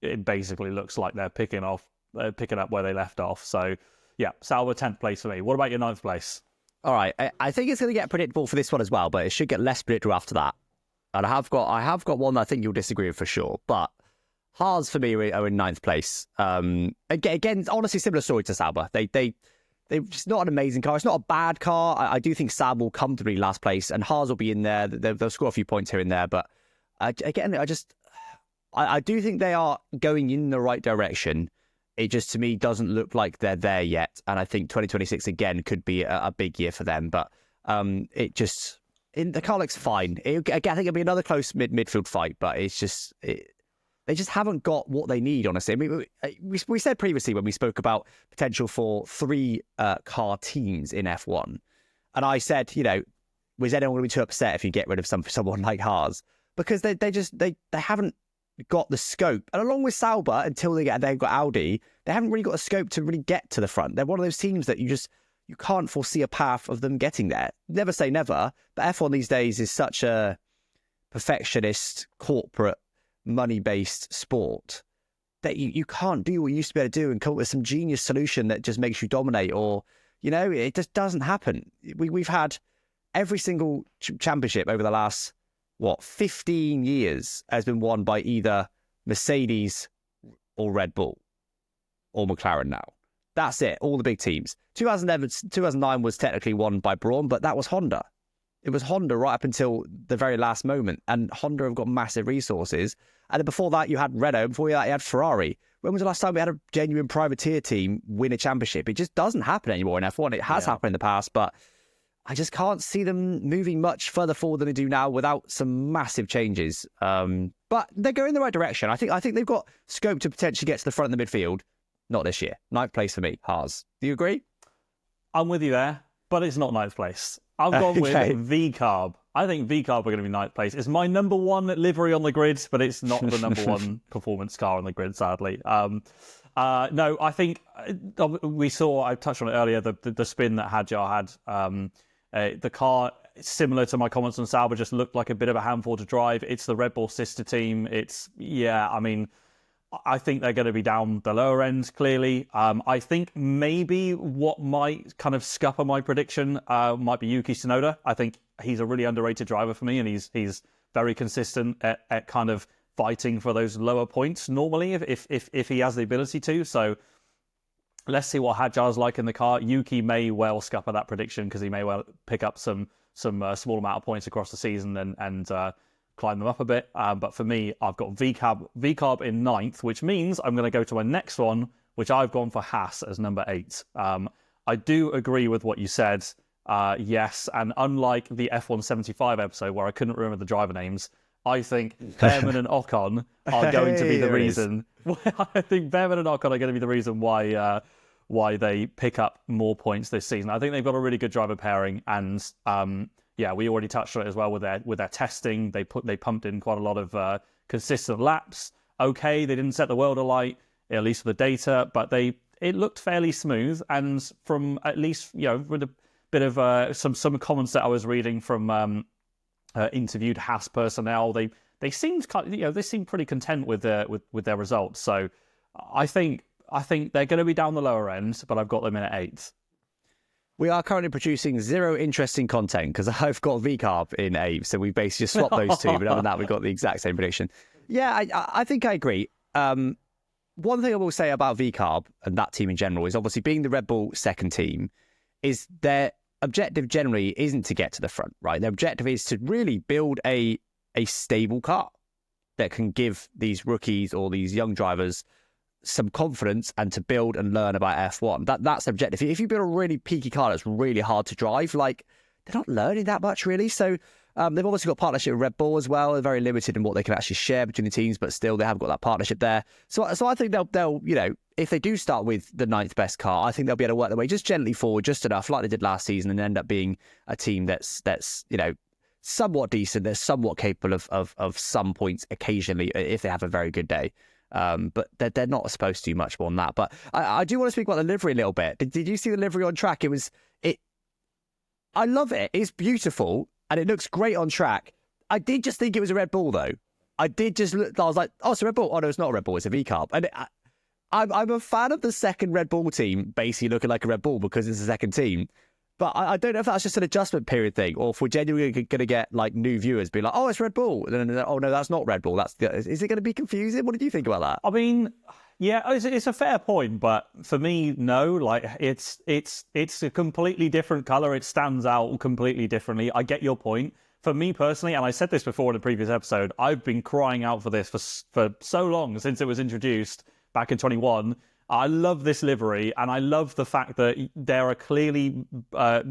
it basically looks like they're picking up where they left off. So yeah, Sauber 10th place for me. What about your 9th place? All right, I think it's going to get predictable for this one as well, but it should get less predictable after that. And I have got one that I think you'll disagree with for sure. But Haas for me are in 9th place. Again, honestly, similar story to Sauber. They're just not an amazing car. It's not a bad car. I do think Sauber will comfortably last place, and Haas will be in there. They'll score a few points here and there. But again, I do think they are going in the right direction. It just, to me, doesn't look like they're there yet. And I think 2026, again, could be a big year for them. But the car looks fine. I think it'll be another close midfield fight, but it's just... They just haven't got what they need, honestly. I mean, we said previously when we spoke about potential for 3 car teams in F1. And I said, was anyone going to be too upset if you get rid of someone like Haas? Because they haven't got the scope. And along with Sauber, until they've got Audi, they haven't really got the scope to really get to the front. They're one of those teams that you can't foresee a path of them getting there. Never say never, but F1 these days is such a perfectionist, corporate, money-based sport that you can't do what you used to be able to do and come up with some genius solution that just makes you dominate, or, it just doesn't happen. We've had every single championship over the last, 15 years has been won by either Mercedes or Red Bull or McLaren now. That's it, all the big teams. 2009 was technically won by Brawn, but that was Honda. It was Honda right up until the very last moment, and Honda have got massive resources. And then before that, you had Renault. Before that, you had Ferrari. When was the last time we had a genuine privateer team win a championship? It just doesn't happen anymore in F1. It has happened in the past, but I just can't see them moving much further forward than they do now without some massive changes. But they're going in the right direction. I think they've got scope to potentially get to the front of the midfield. Not this year. 9th place for me, Haas. Do you agree? I'm with you there, but it's not 9th place. I've gone with V-Carb. I think V-Carb are going to be 9th place. It's my number 1 livery on the grid, but it's not the number 1 performance car on the grid, sadly. No, I think I touched on it earlier, the spin that Hadjar had. The car, similar to my comments on Sauber, just looked like a bit of a handful to drive. It's the Red Bull sister team. I think they're going to be down the lower end, clearly. I think maybe what might kind of scupper my prediction might be Yuki Tsunoda. I think he's a really underrated driver for me, and he's very consistent at kind of fighting for those lower points normally if he has the ability to. So let's see what Hadjar's like in the car. Yuki may well scupper that prediction because he may well pick up some small amount of points across the season and climb them up a bit. But for me, I've got VCarb in 9th, which means I'm going to go to my next one, which I've gone for Haas as number 8. I do agree with what you said. Yes, and unlike the F1 75 episode where I couldn't remember the driver names, I think Behrman and Ocon are going to be the reason. I think Behrman and Ocon are going to be the reason why they pick up more points this season. I think they've got a really good driver pairing, and we already touched on it as well with their testing. They pumped in quite a lot of consistent laps. Okay, they didn't set the world alight, at least with the data, but it looked fairly smooth. And from at least with a bit of some comments that I was reading from interviewed Haas personnel, they they seemed they seemed pretty content with their results. So I think they're going to be down the lower end, but I've got them in at 8th. We are currently producing zero interesting content because I've got VCarb in 8th, so we basically just swapped those two. But other than that, we've got the exact same prediction. Yeah, I think I agree. One thing I will say about VCarb and that team in general is obviously being the Red Bull second team, is their objective generally isn't to get to the front, right? Their objective is to really build a stable car that can give these rookies or these young drivers some confidence and to build and learn about F1. That's the objective. If you build a really peaky car that's really hard to drive, like, they're not learning that much really. So they've obviously got a partnership with Red Bull as well. They're very limited in what they can actually share between the teams, but still they have got that partnership there. So I think they'll if they do start with the 9th best car, I think they'll be able to work their way just gently forward, just enough, like they did last season, and end up being a team that's somewhat decent. They're somewhat capable of some points occasionally if they have a very good day. But they're not supposed to do much more than that. But I do want to speak about the livery a little bit. Did you see the livery on track? I love it. It's beautiful and it looks great on track. I did just think it was a Red Bull though. I was like, oh, it's a Red Bull. Oh no, it's not a Red Bull. It's a V-Carb. And I'm a fan of the second Red Bull team basically looking like a Red Bull because it's the second team. But I don't know if that's just an adjustment period thing, or if we're genuinely going to get like new viewers be like, "Oh, it's Red Bull," and then, "Oh no, that's not Red Bull." Is it going to be confusing? What did you think about that? I mean, yeah, it's a fair point, but for me, no. Like, it's a completely different color. It stands out completely differently. I get your point. For me personally, and I said this before in a previous episode, I've been crying out for this for so long since it was introduced back in 21. I love this livery, and I love the fact that they're a clearly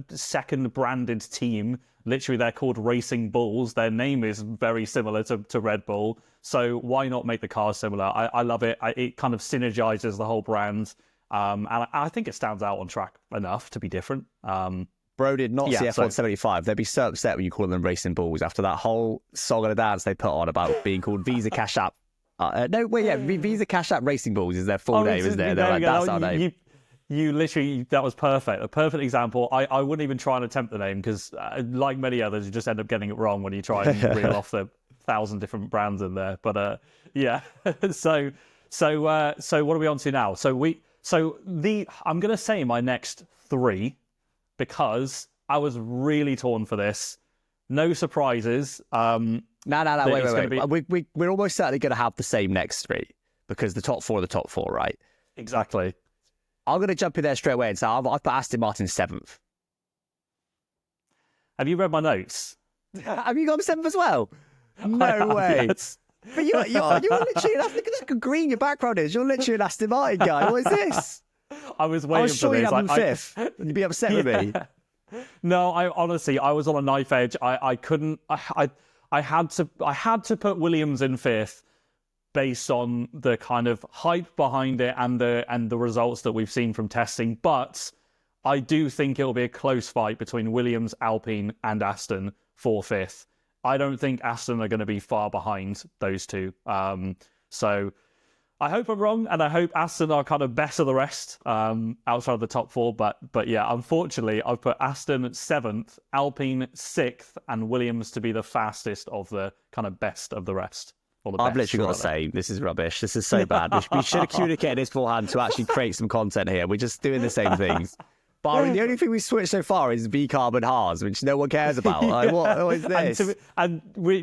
second branded team. Literally, they're called Racing Bulls. Their name is very similar to Red Bull. So why not make the cars similar? I love it. It kind of synergizes the whole brand. And I think it stands out on track enough to be different. Bro did not see F1 75. They'd be so upset when you call them Racing Bulls after that whole song and dance they put on about being called Visa Cash App. Visa Cash App Racing Bulls is their full name, isn't it? That's our name. You literally, that was perfect. A perfect example. I wouldn't even try and attempt the name because, like many others, you just end up getting it wrong when you try and reel off the 1,000 different brands in there. But yeah. So what are we on to now? I'm going to say my next 3 because I was really torn for this. No surprises. No. Wait. We're almost certainly going to have the same next 3 because the top 4 are the top 4, right? Exactly. I'm going to jump in there straight away and say I've put Aston Martin 7th. Have you read my notes? Have you got 7th as well? No way. Yes. But you're literally, look at how green your background is. You're literally an Aston Martin guy. What is this? I was waiting for this. I was sure you'd have them 5th. You'd be upset with me. No, I honestly was on a knife edge. I couldn't. I had to put Williams in 5th based on the kind of hype behind it and the results that we've seen from testing. But I do think it'll be a close fight between Williams, Alpine, and Aston for 5th. I don't think Aston are going to be far behind those two. So I hope I'm wrong, and I hope Aston are kind of best of the rest outside of the top 4. But yeah, unfortunately, I've put Aston 7th, Alpine 6th, and Williams to be the fastest of the kind of best of the rest. I've literally got to say, this is rubbish. This is so bad. We should have communicated this beforehand to actually create some content here. We're just doing the same things. But the only thing we switched so far is V-Carb and Haas, which no one cares about. Like, what is this? And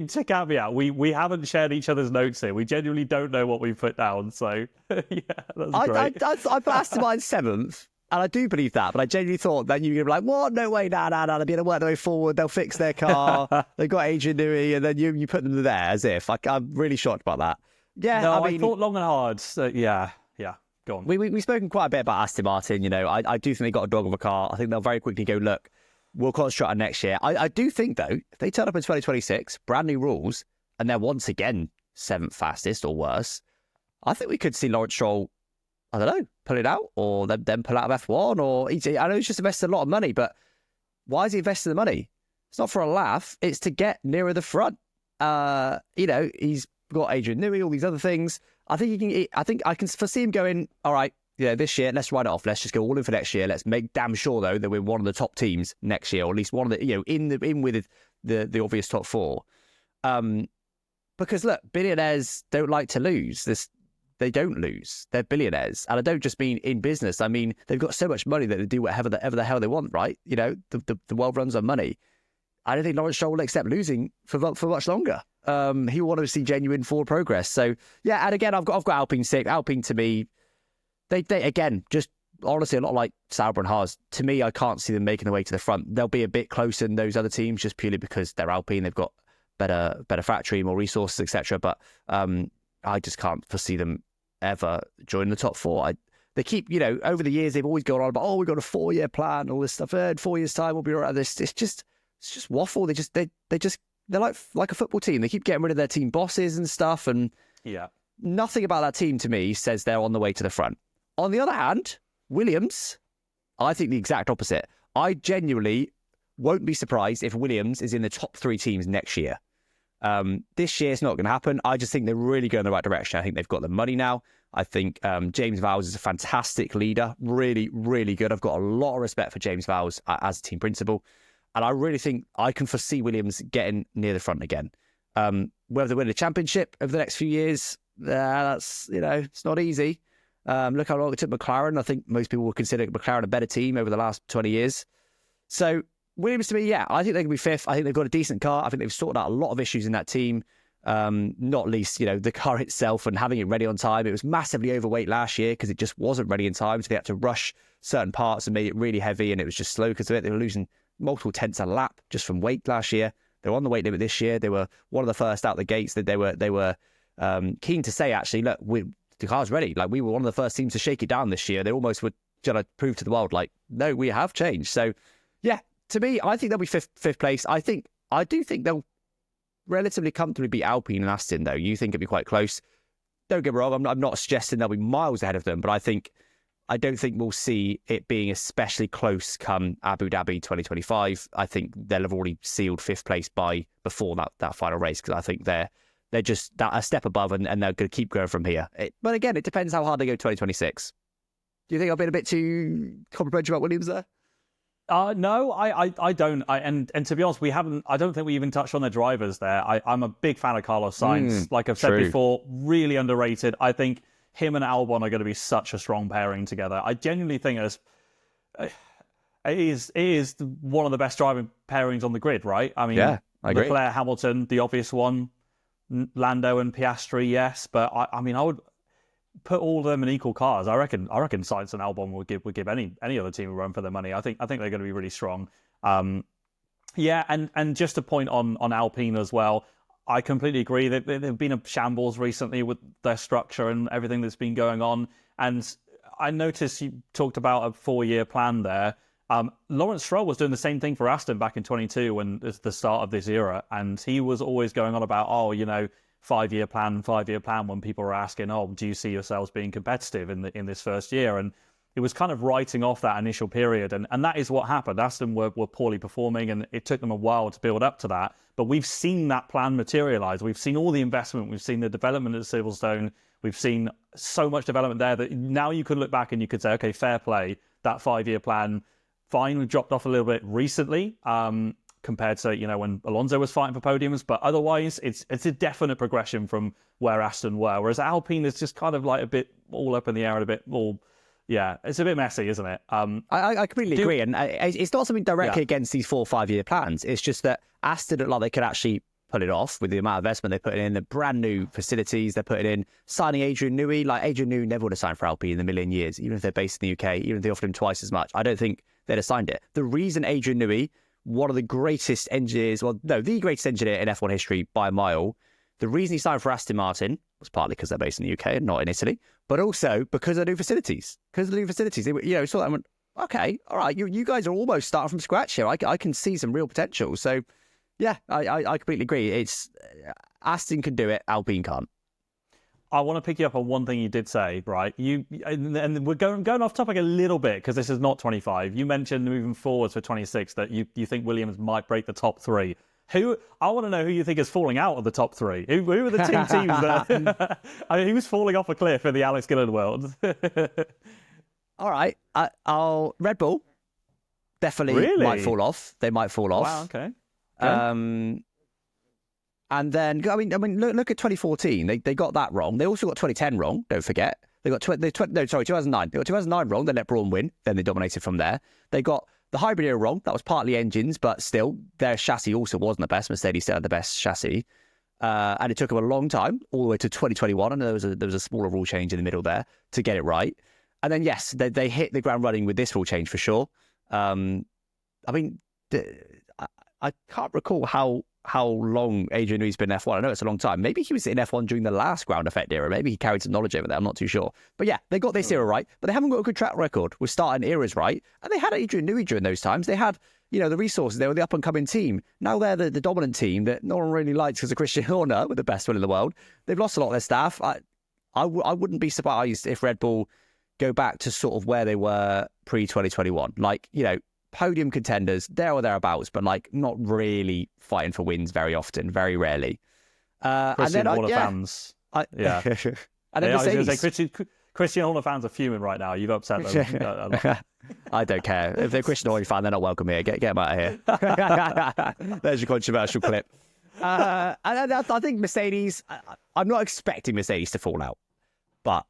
to caveat, we haven't shared each other's notes here. We genuinely don't know what we've put down. So, yeah, that's great. I put Aston Martin 7th, and I do believe that. But I genuinely thought that you were going to be like, what? No way, nah. They'll be able to work their way forward. They'll fix their car. They've got Adrian Newey, and then you put them there as if. I'm really shocked about that. Yeah, no, I thought long and hard. So, yeah. Go on. We've spoken quite a bit about Aston Martin. You know, I do think they got a dog of a car. I think they'll very quickly go, look, we'll concentrate on next year. I do think, though, if they turn up in 2026, brand new rules, and they're once again 7th fastest or worse, I think we could see Lawrence Stroll, I don't know, pull it out, or then pull out of F1, or I know he's just invested a lot of money, but why is he investing the money? It's not for a laugh. It's to get nearer the front. He's got Adrian Newey, all these other things. I think I can foresee him going, all right, this year, let's write it off. Let's just go all in for next year. Let's make damn sure, though, that we're one of the top teams next year, or at least one of the, in with the obvious top 4. Because look, billionaires don't like to lose. They don't lose. They're billionaires. And I don't just mean in business. I mean, they've got so much money that they do whatever the hell they want, right? You know, the world runs on money. I don't think Lawrence Stroll will accept losing for much longer. He will want to see genuine forward progress. So, yeah, and again, I've got Alpine sick. Alpine, to me, they again, just honestly, a lot like Sauber and Haas. To me, I can't see them making their way to the front. They'll be a bit closer than those other teams just purely because they're Alpine. They've got better factory, more resources, etc. But I just can't foresee them ever joining the top four. They keep, you know, over the years, they've always gone on about, oh, we've got a 4-year plan, all this stuff. In 4 years' time, we'll be all right. It's just waffle. They're like a football team. They keep getting rid of their team bosses and stuff. And Yeah. nothing about that team to me says they're on the way to the front. On the other hand, Williams, I think the exact opposite. I genuinely won't be surprised if Williams is in the top 3 teams next year. This year it's not going to happen. I just think they're really going in the right direction. I think they've got the money now. I think James Vowles is a fantastic leader, really, really good. I've got a lot of respect for James Vowles as a team principal. And I really think I can foresee Williams getting near the front again. Whether they win a championship over the next few years, that's, you know, it's not easy. Look how long it took McLaren. I think most people would consider McLaren a better team over the last 20 years. So Williams, to me, yeah, I think they can be 5th. I think they've got a decent car. I think they've sorted out a lot of issues in that team. Not least, you know, the car itself and having it ready on time. It was massively overweight last year because it just wasn't ready in time. So they had to rush certain parts and made it really heavy, and it was just slow because of it. They were losing multiple tenths a lap just from weight last year. They were on the weight limit this year. They were one of the first out the gates. That they were keen to say, actually, look, the car's ready. Like, we were one of the first teams to shake it down this year. They almost would trying to prove to the world, like, no, we have changed. So, yeah, to me, I think they'll be fifth place. I do think they'll relatively comfortably beat Alpine and Aston, though. You think it'll be quite close. Don't get me wrong, I'm not suggesting they'll be miles ahead of them, but I don't think we'll see it being especially close come Abu Dhabi 2025. I think they'll have already sealed 5th place before that final race, because I think they're just a step above, and they're going to keep going from here. But again, it depends how hard they go 2026. Do you think I've been a bit too complimentary about Williams there? No, I don't. And to be honest, I don't think we even touched on their drivers there. I'm a big fan of Carlos Sainz. Like I've said before, really underrated. I think him and Albon are going to be such a strong pairing together. I genuinely think it is one of the best driving pairings on the grid, right? I mean, yeah, I agree. Leclerc, Hamilton, the obvious one, Lando and Piastri, yes. But I mean, I would put all of them in equal cars. I reckon Sainz and Albon would give any other team a run for their money. I think they're going to be really strong. Yeah, and just a point on Alpine as well. I completely agree that they've been a shambles recently with their structure and everything that's been going on. And I noticed you talked about a 4-year plan there. Lawrence Stroll was doing the same thing for Aston back in 22 when it's the start of this era. And he was always going on about, 5-year plan when people were asking, do you see yourselves being competitive in this first year? And it was kind of writing off that initial period. And that is what happened. Aston were poorly performing, and it took them a while to build up to that. But we've seen that plan materialize. We've seen all the investment. We've seen the development at Silverstone. We've seen so much development there that now you could look back and you could say, okay, fair play. That 5-year plan finally dropped off a little bit recently compared to, when Alonso was fighting for podiums. But otherwise, it's a definite progression from where Aston were. Whereas Alpine is just kind of like a bit all up in the air and a bit all... Yeah, it's a bit messy, isn't it? I completely agree. And it's not something directly against these 4 or 5-year plans. It's just that Aston look like they could actually pull it off with the amount of investment they put in, the brand new facilities they're putting in, signing Adrian Newey. Like, Adrian Newey never would have signed for Alpine in a million years, even if they're based in the UK, even if they offered him twice as much. I don't think they'd have signed it. The reason Adrian Newey, one of the greatest engineers, the greatest engineer in F1 history by a mile, the reason he signed for Aston Martin was partly because they're based in the UK and not in Italy, but also because of the new facilities. Because of the new facilities, they saw that and went, okay, all right, you guys are almost starting from scratch here. I can see some real potential. So, yeah, I completely agree. It's Aston can do it, Alpine can't. I want to pick you up on one thing you did say, right? And we're going off topic a little bit because this is not 25. You mentioned moving forwards for 26 that you think Williams might break the top 3. I want to know who you think is falling out of the top 3. Who are the 2 teams that... I mean, who's falling off a cliff in the Alex Gillard world? All right. Red Bull definitely might fall off. They might fall off. Wow, okay. And then, I mean, look at 2014. They got that wrong. They also got 2010 wrong. Don't forget. They got 2009. They got 2009 wrong. They let Brawn win. Then they dominated from there. They got the hybrid era wrong. That was partly engines, but still, their chassis also wasn't the best. Mercedes still had the best chassis. And it took them a long time, all the way to 2021. And there was a smaller rule change in the middle there to get it right. And then, yes, they hit the ground running with this rule change for sure. I mean, I can't recall how long Adrian Newey's been in F1. I know it's a long time. Maybe he was in F1 during the last ground effect era. Maybe he carried some knowledge over there. I'm not too sure. But yeah, they got this era right, but they haven't got a good track record with starting eras right. And they had Adrian Newey during those times. They had, the resources. They were the up-and-coming team. Now they're the dominant team that no one really likes because of Christian Horner with the best one in the world. They've lost a lot of their staff. I wouldn't be surprised if Red Bull go back to sort of where they were pre-2021. Like, podium contenders, there or thereabouts, but like not really fighting for wins very often, very rarely. Christian Horner fans. Yeah. And then Mercedes. I was going to say, Christian Horner fans are fuming right now. You've upset them. I don't care. If they're a Christian Horner fan, they're not welcome here. Get them out of here. There's your controversial clip. And I think Mercedes, I'm not expecting Mercedes to fall out, but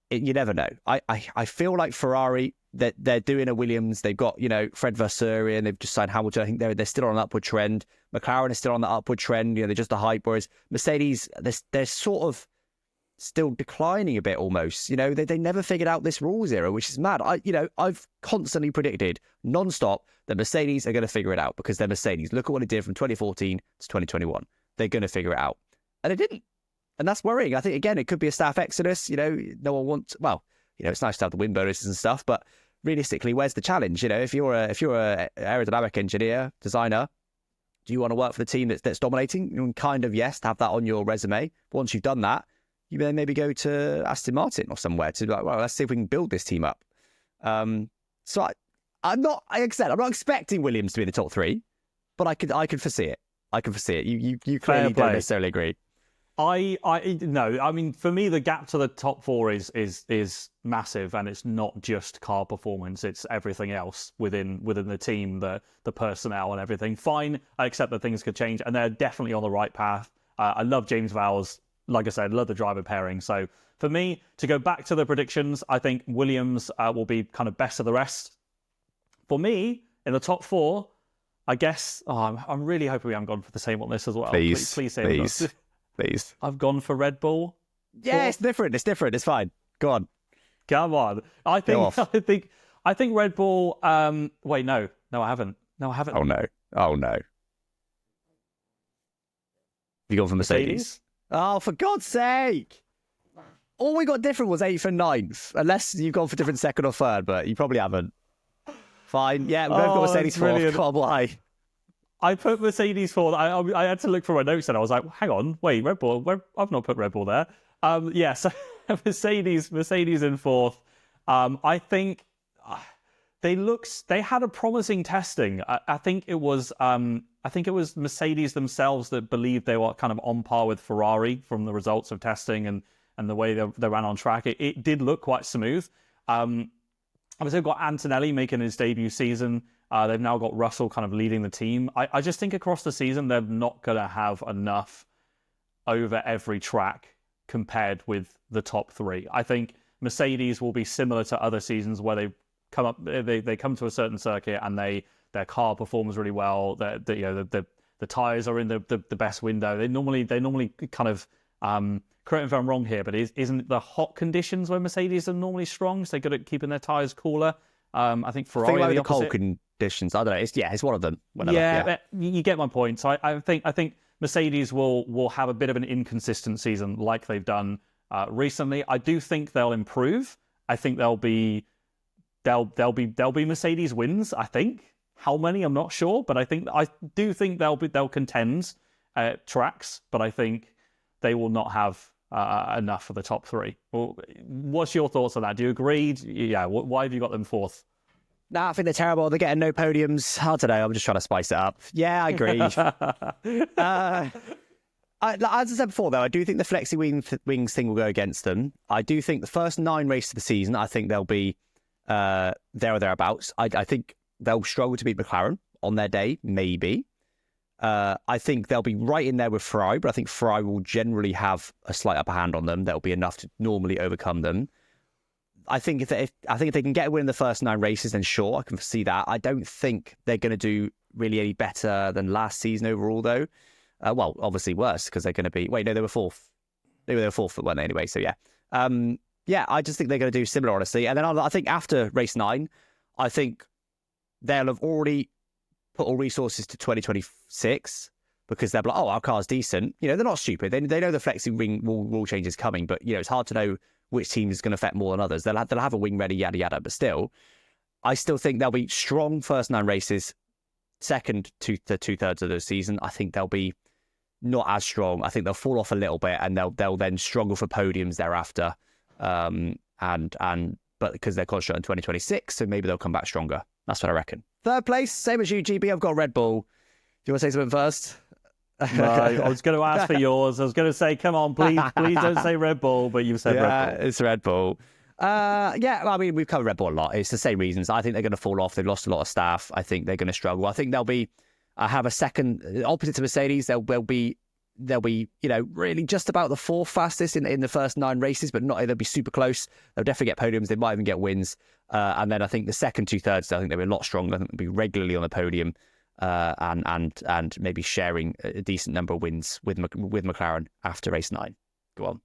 you never know. I feel like Ferrari, that they're doing a Williams. They've got, Fred Vasseur, and they've just signed Hamilton. I think they're still on an upward trend. McLaren is still on the upward trend. They're just a hype. Whereas Mercedes, they're sort of still declining a bit almost. They never figured out this rules era, which is mad. I've constantly predicted nonstop that Mercedes are going to figure it out because they're Mercedes. Look at what it did from 2014 to 2021. They're going to figure it out. And it didn't. And that's worrying. I think, again, it could be a staff exodus. No one wants, it's nice to have the win bonuses and stuff, but realistically, where's the challenge? If you're a aerodynamic engineer, designer, do you want to work for the team that's dominating? Kind of, yes, to have that on your resume. But once you've done that, you then maybe go to Aston Martin or somewhere to be like, well, let's see if we can build this team up. So I'm not, like I said, I'm not expecting Williams to be in the top three, but I could foresee it. I can foresee it. You clearly don't necessarily agree. No. I mean, for me, the gap to the top four is massive, and it's not just car performance; it's everything else within the team, the personnel and everything. Fine, I accept that things could change, and they're definitely on the right path. I love James Vowles. Like I said, love the driver pairing. So for me, to go back to the predictions, I think Williams will be kind of best of the rest. For me, in the top four, I guess I'm really hoping we haven't gone for the same on this as well. Please say Please. I've gone for Red Bull. Yeah, it's different. It's fine. Go on. Come on. I think Red Bull. Wait, no, I haven't. Oh no. You gone for Mercedes? Oh, for God's sake! All we got different was 8th and 9th, unless you've gone for different second or third, but you probably haven't. Fine. Yeah, we've got Mercedes fourth. God, why? I put Mercedes fourth. I had to look for my notes and I was like, hang on, wait, Red Bull? I've not put Red Bull there. So Mercedes in fourth. I think they had a promising testing. I think it was Mercedes themselves that believed they were kind of on par with Ferrari from the results of testing and the way they ran on track. It did look quite smooth. Obviously, they've got Antonelli making his debut season. They've now got Russell kind of leading the team. I just think across the season, they're not going to have enough over every track compared with the top three. I think Mercedes will be similar to other seasons where they come to a certain circuit and their car performs really well. The tires are in the best window. They normally kind of correct me if I'm wrong here, but isn't the hot conditions where Mercedes are normally strong? So they're good at keeping their tires cooler. I think Ferrari are the opposite. Cold conditions. I don't know. It's one of them. Whenever, yeah, you get my point. So I think Mercedes will have a bit of an inconsistent season like they've done recently. I do think they'll improve. I think there'll be Mercedes wins. I think how many I'm not sure, but I do think they'll contend tracks. But I think they will not have enough for the top three. Well, what's your thoughts on that? Do you agree? Yeah. Why have you got them fourth? Nah, I think they're terrible. They're getting no podiums. I don't know. I'm just trying to spice it up. Yeah, I agree. As I said before, though, I do think the flexi wings thing will go against them. I do think the first 9 races of the season, I think they'll be there or thereabouts. I think they'll struggle to beat McLaren on their day, maybe. I think they'll be right in there with Ferrari, but I think Ferrari will generally have a slight upper hand on them. That'll be enough to normally overcome them. I think if they can get a win in the first 9 races, then sure, I can see that. I don't think they're going to do really any better than last season overall, though. Well, obviously worse because they're going to be. Wait, no, they were 4th. They were 4th, weren't they? Anyway, so yeah, I just think they're going to do similar, honestly. And then I think after race 9, I think they'll have already put all resources to 2026 because they're like, oh, our car's decent. You know, they're not stupid. They know the flexing ring rule change is coming, but you know, it's hard to know which team is going to affect more than others. They'll have a wing ready, yada yada. But still, I still think they'll be strong first 9 races. Second to 2/3 of the season, I think they'll be not as strong. I think they'll fall off a little bit, and they'll then struggle for podiums thereafter. But because they're concentrating on 2026, so maybe they'll come back stronger. That's what I reckon. 3rd place, same as you, GB. I've got Red Bull. Do you want to say something first? No, I was going to ask for yours. I was going to say, come on, please don't say Red Bull, but you said Red Bull. It's Red Bull. Well, I mean, we've covered Red Bull a lot. It's the same reasons. I think they're going to fall off. They've lost a lot of staff. I think they're going to struggle. I think they'll have a second, opposite to Mercedes, they'll be, you know, really just about the 4th fastest in the first 9 races, but not, they'll be super close. They'll definitely get podiums. They might even get wins. And then I think the second 2/3, I think they'll be a lot stronger. I think they'll be regularly on the podium, and maybe sharing a decent number of wins with McLaren after race 9. Go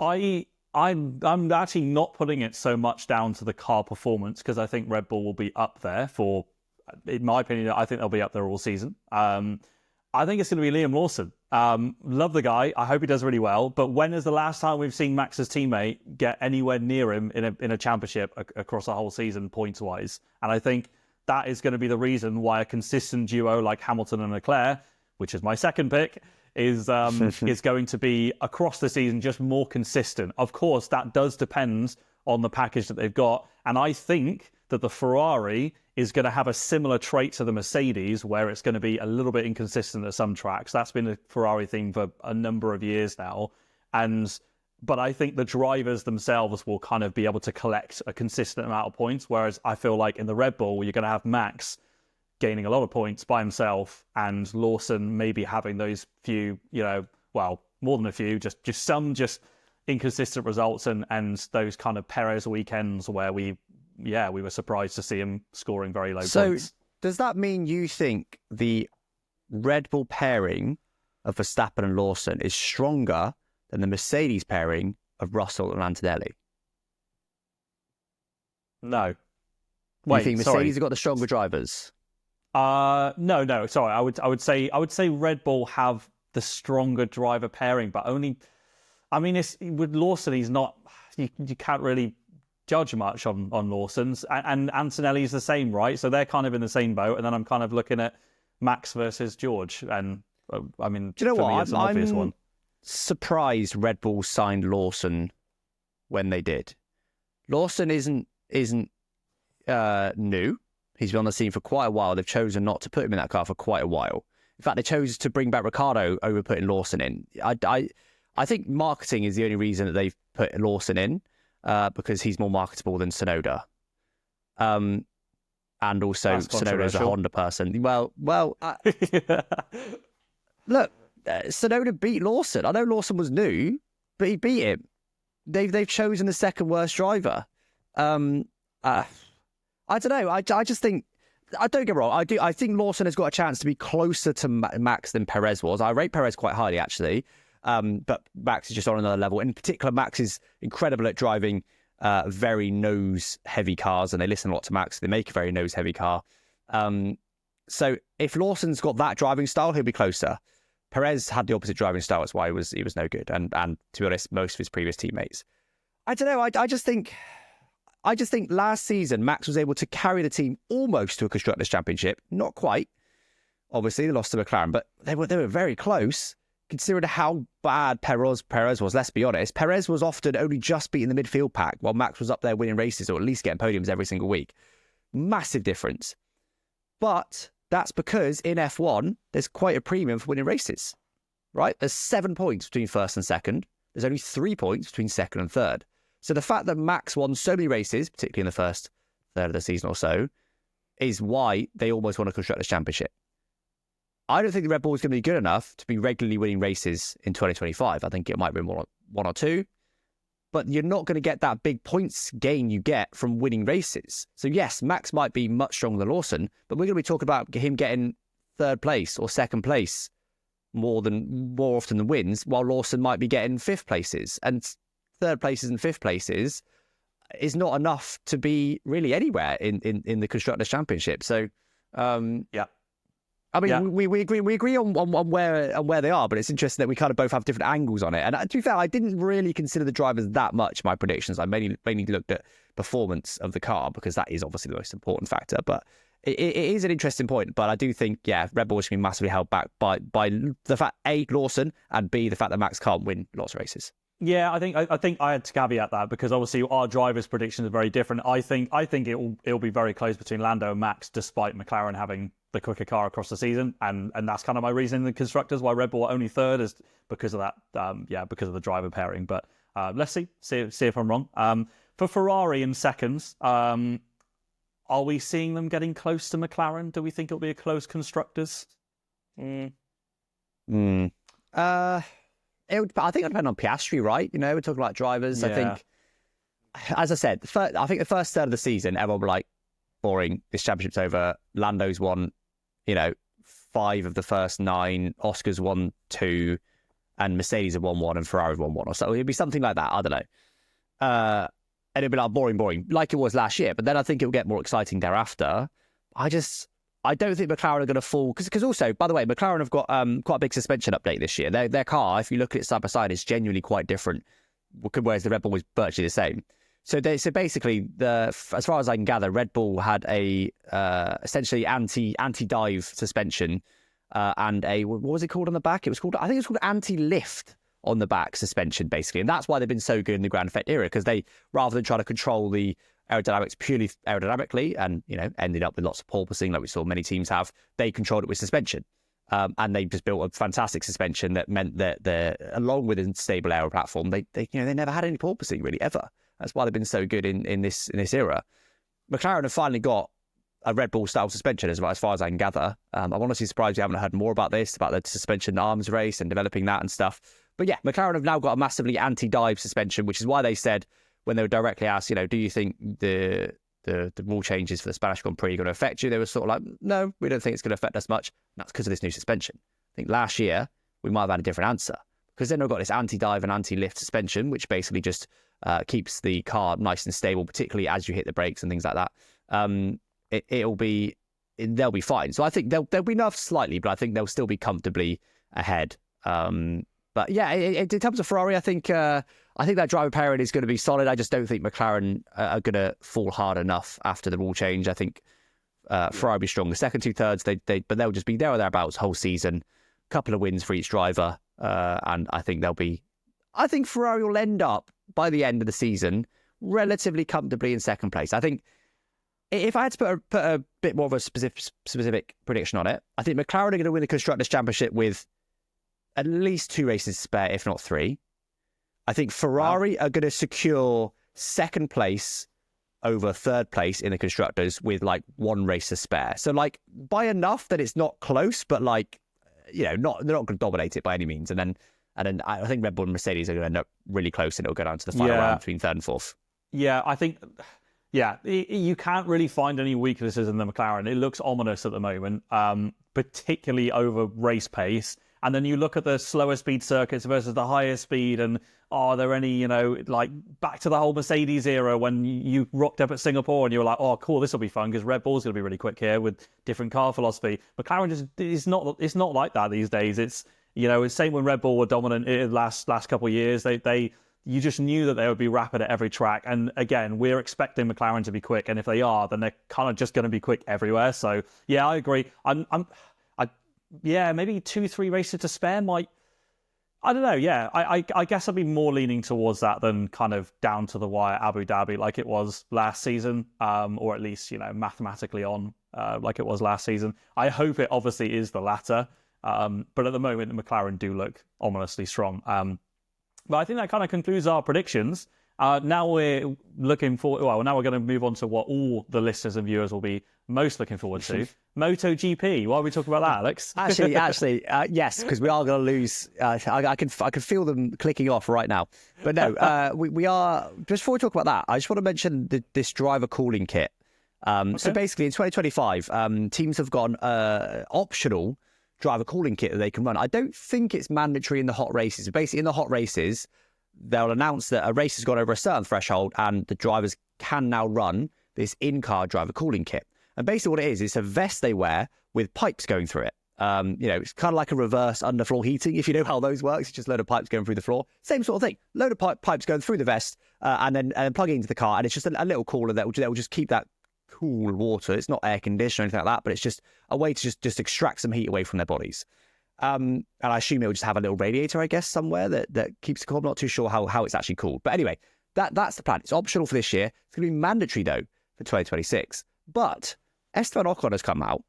on. I'm actually not putting it so much down to the car performance because I think Red Bull will be up there for, in my opinion, I think they'll be up there all season. I think it's going to be Liam Lawson. Love the guy. I hope he does really well. But when is the last time we've seen Max's teammate get anywhere near him in a championship across a whole season points-wise? And I think that is going to be the reason why a consistent duo like Hamilton and Leclerc, which is my second pick, is going to be across the season just more consistent. Of course, that does depend on the package that they've got. And I think that the Ferrari is going to have a similar trait to the Mercedes, where it's going to be a little bit inconsistent at some tracks. That's been a Ferrari thing for a number of years now. But I think the drivers themselves will kind of be able to collect a consistent amount of points, whereas I feel like in the Red Bull, you're going to have Max gaining a lot of points by himself and Lawson maybe having those few, you know, well, more than a few, just some inconsistent results and those kind of Perez weekends where we were surprised to see him scoring very low points. So does that mean you think the Red Bull pairing of Verstappen and Lawson is stronger than the Mercedes pairing of Russell and Antonelli? No. Wait, you think Mercedes have got the stronger drivers? No. Sorry, I would say Red Bull have the stronger driver pairing, but only. I mean, it's with Lawson. He's not. You can't really judge much on Lawson's, and Antonelli's the same, right? So they're kind of in the same boat. And then I'm kind of looking at Max versus George, and I mean, do you know what? It's an obvious one. Surprised Red Bull signed Lawson when they did. Lawson isn't new. He's been on the scene for quite a while. They've chosen not to put him in that car for quite a while. In fact, they chose to bring back Ricciardo over putting Lawson in. I think marketing is the only reason that they've put Lawson in, because he's more marketable than Tsunoda. And also Tsunoda is a Honda person. Well, look, Tsunoda beat Lawson. I know Lawson was new, but he beat him. They've chosen the second worst driver. I don't know. I just think, I don't get me wrong. I think Lawson has got a chance to be closer to Max than Perez was. I rate Perez quite highly, actually. But Max is just on another level. In particular, Max is incredible at driving very nose-heavy cars, and they listen a lot to Max. They make a very nose-heavy car. So if Lawson's got that driving style, he'll be closer. Perez had the opposite driving style. That's why he was no good. And to be honest, most of his previous teammates. I don't know. I just think last season, Max was able to carry the team almost to a Constructors' Championship. Not quite. Obviously, they lost to McLaren, but they were very close, considering how bad Perez was. Let's be honest. Perez was often only just beating the midfield pack, while Max was up there winning races, or at least getting podiums every single week. Massive difference. But that's because in F1, there's quite a premium for winning races, right? There's 7 points between first and second. There's only 3 points between second and third. So the fact that Max won so many races, particularly in the first third of the season or so, is why they almost won a Constructors' Championship. I don't think the Red Bull is going to be good enough to be regularly winning races in 2025. I think it might be one or two, but you're not going to get that big points gain you get from winning races. So yes, Max might be much stronger than Lawson, but we're going to be talking about him getting third place or second place more often than wins, while Lawson might be getting fifth places. And third places and fifth places is not enough to be really anywhere in the Constructors' Championship. So Yeah. I mean, Yeah. we agree on where they are, but it's interesting that we kind of both have different angles on it. And to be fair, I didn't really consider the drivers that much. My predictions, I mainly looked at performance of the car because that is obviously the most important factor. But it is an interesting point. But I do think, yeah, Red Bull is going to be massively held back by the fact A, Lawson, and B, the fact that Max can't win lots of races. Yeah, I think I had to caveat that because obviously our drivers' predictions are very different. I think it'll be very close between Lando and Max, despite McLaren having the quicker car across the season, and that's kind of my reasoning. The constructors why Red Bull are only third is because of that. Because of the driver pairing. But let's see if I'm wrong. For Ferrari in seconds, are we seeing them getting close to McLaren? Do we think it'll be a close constructors? I think it would depend on Piastri, right? You know, we're talking about drivers. Yeah. I think, as I said, I think the first third of the season, everyone were like, boring, this championship's over. Lando's won, 5 of the first 9. Oscar's won 2, and Mercedes have won 1, and Ferrari have won 1. Or so it'd be something like that. I don't know. And it'd be like boring, like it was last year. But then I think it will get more exciting thereafter. I don't think McLaren are going to fall because also, by the way, McLaren have got quite a big suspension update this year. Their car, if you look at it side by side, is genuinely quite different, whereas the Red Bull was virtually the same. So basically, as far as I can gather, Red Bull had a essentially anti-dive suspension and a, what was it called on the back? I think it was called anti-lift on the back suspension, basically, and that's why they've been so good in the ground effect era, because they, rather than try to control the aerodynamics purely aerodynamically and ended up with lots of porpoising like we saw many teams have, they controlled it with suspension, and they just built a fantastic suspension that meant that along with a stable aero platform, they never had any porpoising really ever. That's why they've been so good in this era. McLaren have finally got a Red Bull style suspension as far as I can gather. I'm honestly surprised we haven't heard more about this, about the suspension arms race and developing that and stuff. But yeah, McLaren have now got a massively anti-dive suspension, which is why they said, when they were directly asked, do you think the rule changes for the Spanish Grand Prix are going to affect you? They were sort of like, no, we don't think it's going to affect us much. And that's because of this new suspension. I think last year we might have had a different answer, because then we've got this anti-dive and anti-lift suspension, which basically just keeps the car nice and stable, particularly as you hit the brakes and things like that. They'll be fine. So I think they'll be nerfed slightly, but I think they'll still be comfortably ahead. But yeah, in terms of Ferrari, I think that driver pairing is going to be solid. I just don't think McLaren are going to fall hard enough after the rule change. I think Ferrari will be strong. The second 2/3, but they'll just be there or thereabouts whole season. Couple of wins for each driver, and I think I think Ferrari will end up by the end of the season relatively comfortably in second place. I think if I had to put a bit more of a specific prediction on it, I think McLaren are going to win the Constructors' Championship with at least 2 races spare, if not 3. I think Ferrari are going to secure second place over third place in the Constructors with like 1 race to spare. So like by enough that it's not close, but like, they're not going to dominate it by any means. And then I think Red Bull and Mercedes are going to end up really close, and it'll go down to the final round between third and fourth. Yeah, I think, you can't really find any weaknesses in the McLaren. It looks ominous at the moment, particularly over race pace. And then you look at the slower speed circuits versus the higher speed, and are there any, like back to the whole Mercedes era when you rocked up at Singapore and you were like, oh, cool, this will be fun because Red Bull's going to be really quick here with different car philosophy. McLaren just it's not like that these days. It's it's same when Red Bull were dominant in the last couple of years. You just knew that they would be rapid at every track. And again, we're expecting McLaren to be quick, and if they are, then they're kind of just going to be quick everywhere. So yeah, I agree. Maybe 2-3 races to spare might. I don't know. Yeah, I guess I'd be more leaning towards that than kind of down to the wire Abu Dhabi like it was last season, or at least mathematically on like it was last season. I hope it obviously is the latter, but at the moment the McLaren do look ominously strong. But I think that kind of concludes our predictions. Now we're looking forward. Well, now we're going to move on to what all the listeners and viewers will be most looking forward to. MotoGP. Why are we talking about that, Alex? Actually, yes, because we are going to lose. I can feel them clicking off right now. But no, we are. Just before we talk about that, I just want to mention this driver cooling kit. So basically, in 2025, teams have got an optional driver cooling kit that they can run. I don't think it's mandatory in the hot races. Basically, in the hot races, they'll announce that a race has gone over a certain threshold and the drivers can now run this in-car driver cooling kit. And basically what it is, it's a vest they wear with pipes going through it. It's kind of like a reverse underfloor heating, if you know how those work. It's just a load of pipes going through the floor. Same sort of thing. Load of pipes going through the vest and then plugging into the car. And it's just a little cooler that will just keep that cool water. It's not air conditioned or anything like that, but it's just a way to just extract some heat away from their bodies. And I assume it will just have a little radiator, I guess, somewhere that keeps it cool. I'm not too sure how it's actually cooled. But anyway, that's the plan. It's optional for this year. It's going to be mandatory, though, for 2026. But Esteban Ocon has come out.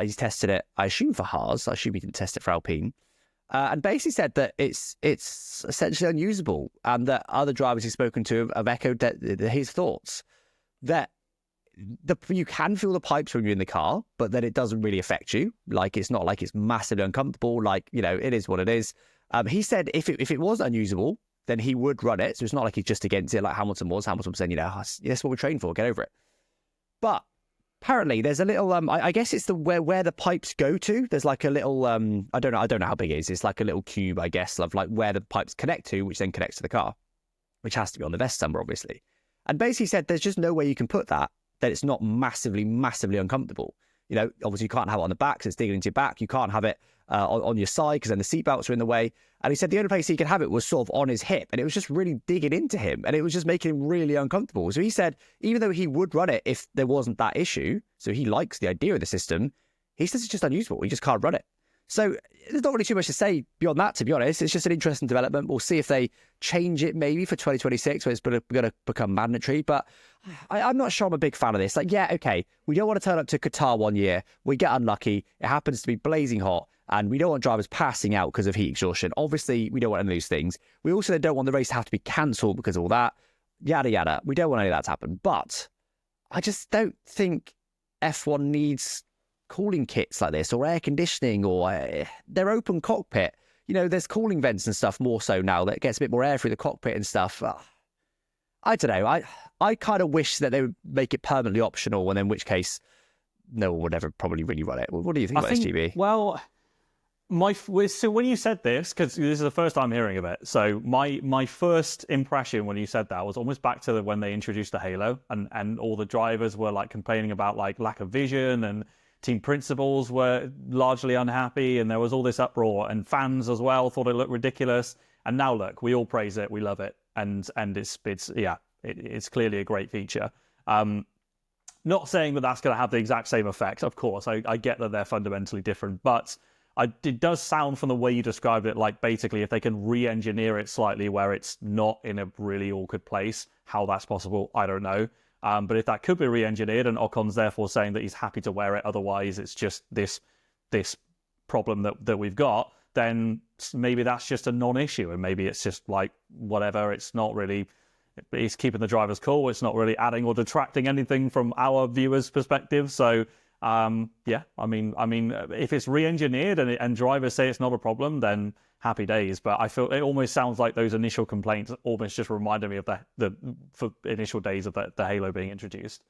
He's tested it, I assume, for Haas. I assume he didn't test it for Alpine. And basically said that it's essentially unusable and that other drivers he's spoken to have echoed his thoughts. That you can feel the pipes when you're in the car, but then it doesn't really affect you. Like, it's not like it's massively uncomfortable. Like, it is what it is. He said if it was unusable, then he would run it. So it's not like he's just against it like Hamilton was. Hamilton was saying, that's what we're trained for. Get over it. But apparently there's a little, I guess it's where the pipes go to. There's like a little, I don't know how big it is. It's like a little cube, I guess, of like where the pipes connect to, which then connects to the car, which has to be on the vest somewhere, obviously. And basically said there's just no way you can put that it's not massively uncomfortable. Obviously you can't have it on the back because it's digging into your back. You can't have it on your side because then the seatbelts are in the way. And he said the only place he could have it was sort of on his hip, and it was just really digging into him, and it was just making him really uncomfortable. So he said even though he would run it if there wasn't that issue, so he likes the idea of the system, he says it's just unusable. He just can't run it. So there's not really too much to say beyond that, to be honest. It's just an interesting development. We'll see if they change it maybe for 2026, where it's going to become mandatory. But I'm not sure I'm a big fan of this. Like, yeah, okay, we don't want to turn up to Qatar one year. We get unlucky. It happens to be blazing hot, and we don't want drivers passing out because of heat exhaustion. Obviously, we don't want any of those things. We also don't want the race to have to be cancelled because of all that. Yada, yada. We don't want any of that to happen. But I just don't think F1 needs cooling kits like this or air conditioning or their open cockpit. There's cooling vents and stuff more so now that gets a bit more air through the cockpit and stuff. I don't know. I kind of wish that they would make it permanently optional, and in which case no one would ever probably really run it. What do you think about this, GB? Well, so when you said this, because this is the first time hearing of it, so my first impression when you said that was almost back to when they introduced the Halo, and all the drivers were like complaining about like lack of vision, and team principals were largely unhappy, and there was all this uproar, and fans as well thought it looked ridiculous. And now look, we all praise it, we love it, and it's clearly a great feature. Not saying that that's going to have the exact same effect, of course. I get that they're fundamentally different, but it does sound from the way you described it like basically if they can re-engineer it slightly where it's not in a really awkward place, how that's possible, I don't know. But if that could be re-engineered, and Ocon's therefore saying that he's happy to wear it, otherwise it's just this problem that we've got, then maybe that's just a non-issue, and maybe it's just like whatever. It's not really, it's keeping the drivers cool. It's not really adding or detracting anything from our viewers' perspective. So yeah, I mean, if it's re-engineered and drivers say it's not a problem, then happy days. But I feel it almost sounds like those initial complaints almost just reminded me of the initial days of the Halo being introduced.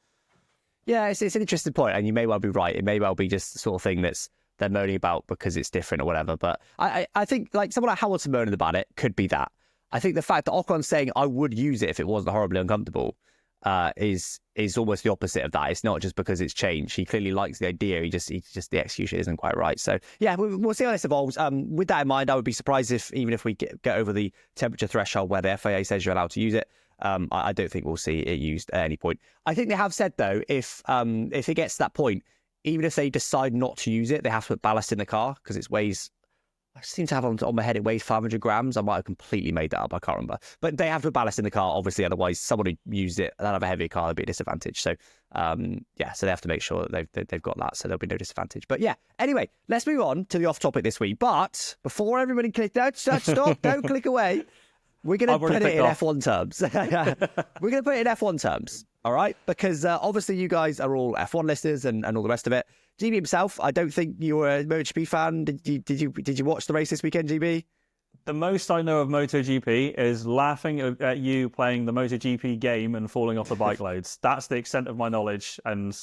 Yeah, it's an interesting point, and you may well be right. It may well be just the sort of thing they're moaning about because it's different or whatever. But I think like someone like Hamilton moaning about it could be that. I think the fact that Ocon's saying I would use it if it wasn't horribly uncomfortable is almost the opposite of that. It's not just because it's changed. He clearly likes the idea. He just the execution isn't quite right. So yeah, we'll see how this evolves. With that in mind, I would be surprised if even if we get over the temperature threshold where the FIA says you're allowed to use it, I don't think we'll see it used at any point. I think they have said though, if it gets to that point, even if they decide not to use it, they have to put ballast in the car because it weighs. I seem to have on my head it weighs 500 grams. I might have completely made that up. I can't remember. But they have to put ballast in the car, obviously. Otherwise, someone who used it that have a heavier car would be a disadvantage. So, yeah, so they have to make sure that they've got that, so there'll be no disadvantage. But yeah, anyway, let's move on to the off topic this week. But before everybody clicks, stop, don't click away. We're going to put it in F1 terms. We're going to put it in F1 terms, all right? Because obviously you guys are all F1 listeners and all the rest of it. GB himself, I don't think you were a MotoGP fan. Did you watch the race this weekend, GB? The most I know of MotoGP is laughing at you playing the MotoGP game and falling off the bike loads. That's the extent of my knowledge, and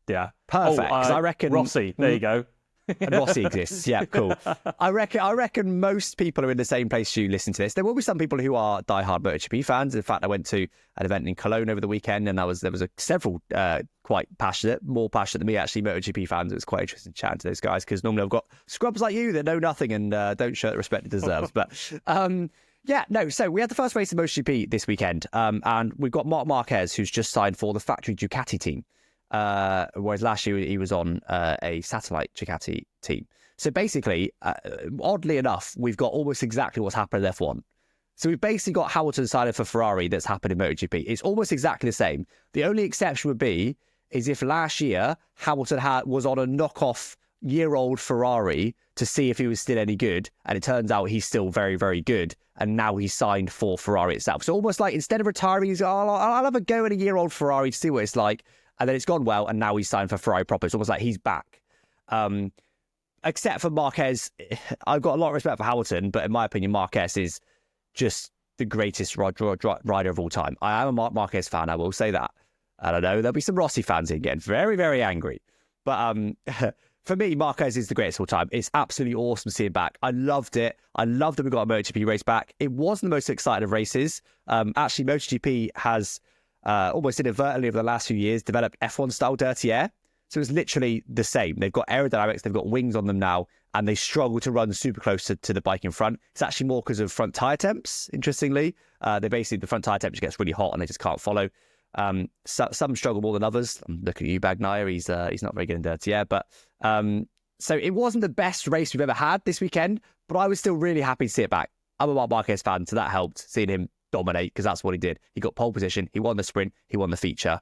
yeah. Perfect, because I reckon... Rossi, there you go. And Rossi exists. Yeah, cool. I reckon most people are in the same place to listen to this. There will be some people who are diehard MotoGP fans. In fact, I went to an event in Cologne over the weekend, and there was several quite passionate, more passionate than me actually, MotoGP fans. It was quite interesting chatting to those guys because normally I've got scrubs like you that know nothing and don't show the respect it deserves. But yeah, no. So we had the first race of MotoGP this weekend, and we've got Marc Marquez who's just signed for the factory Ducati team. Whereas last year he was on a satellite Ducati team. So basically, oddly enough, we've got almost exactly what's happened in F1. So we've basically got Hamilton signing for Ferrari that's happened in MotoGP. It's almost exactly the same. The only exception would be is if last year Hamilton was on a knockoff year-old Ferrari to see if he was still any good, and it turns out he's still very, very good, and now he's signed for Ferrari itself. So almost like instead of retiring, he's I'll have a go at a year-old Ferrari to see what it's like. And then it's gone well, and now he's signed for Ferrari proper. It's almost like he's back. Except for Marquez, I've got a lot of respect for Hamilton, but in my opinion, Marquez is just the greatest rider of all time. I am a Marc Marquez fan, I will say that. I don't know, there'll be some Rossi fans again, very, very angry. But for me, Marquez is the greatest of all time. It's absolutely awesome to see him back. I loved it. I loved that we got a MotoGP race back. It wasn't the most exciting of races. Actually, MotoGP has... almost inadvertently over the last few years, developed F1 style dirty air. So it's literally the same. They've got aerodynamics, they've got wings on them now, and they struggle to run super close to the bike in front. It's actually more because of front tyre temps, interestingly. The front tyre temperature gets really hot and they just can't follow. Some struggle more than others. I'm looking at you, Bagnaia. He's not very good in dirty air. But so it wasn't the best race we've ever had this weekend, but I was still really happy to see it back. I'm a Marc Marquez fan, so that helped, seeing him dominate, because that's what he did. He got pole position, he won the sprint, he won the feature.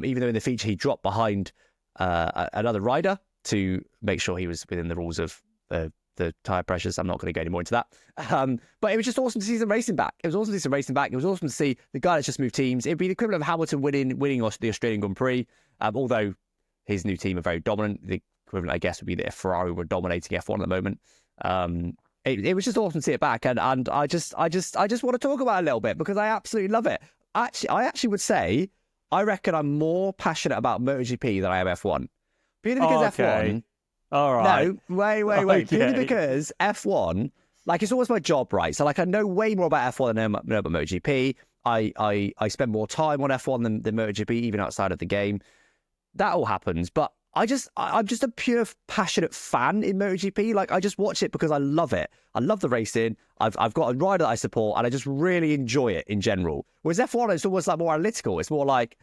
Even though in the feature he dropped behind another rider to make sure he was within the rules of the tyre pressures. I'm not going to go any more into that. But it was just awesome to see some racing back. It was awesome to see some racing back. It was awesome to see the guy that's just moved teams. It'd be the equivalent of Hamilton winning the Australian Grand Prix, although his new team are very dominant. The equivalent, I guess, would be that if Ferrari were dominating F1 at the moment. It was just awesome to see it back, and I just want to talk about it a little bit because I absolutely love it. I actually would say I reckon I'm more passionate about MotoGP than I am F1. Purely because F1. All right. No, wait. Okay. Purely because F1, like, it's always my job, right? So like I know way more about F1 than I know about MotoGP. I spend more time on F1 than MotoGP, even outside of the game. That all happens, but I'm just a pure passionate fan in MotoGP. Like, I just watch it because I love it. I love the racing. I've got a rider that I support, and I just really enjoy it in general. Whereas F1, it's almost like more analytical. It's more like,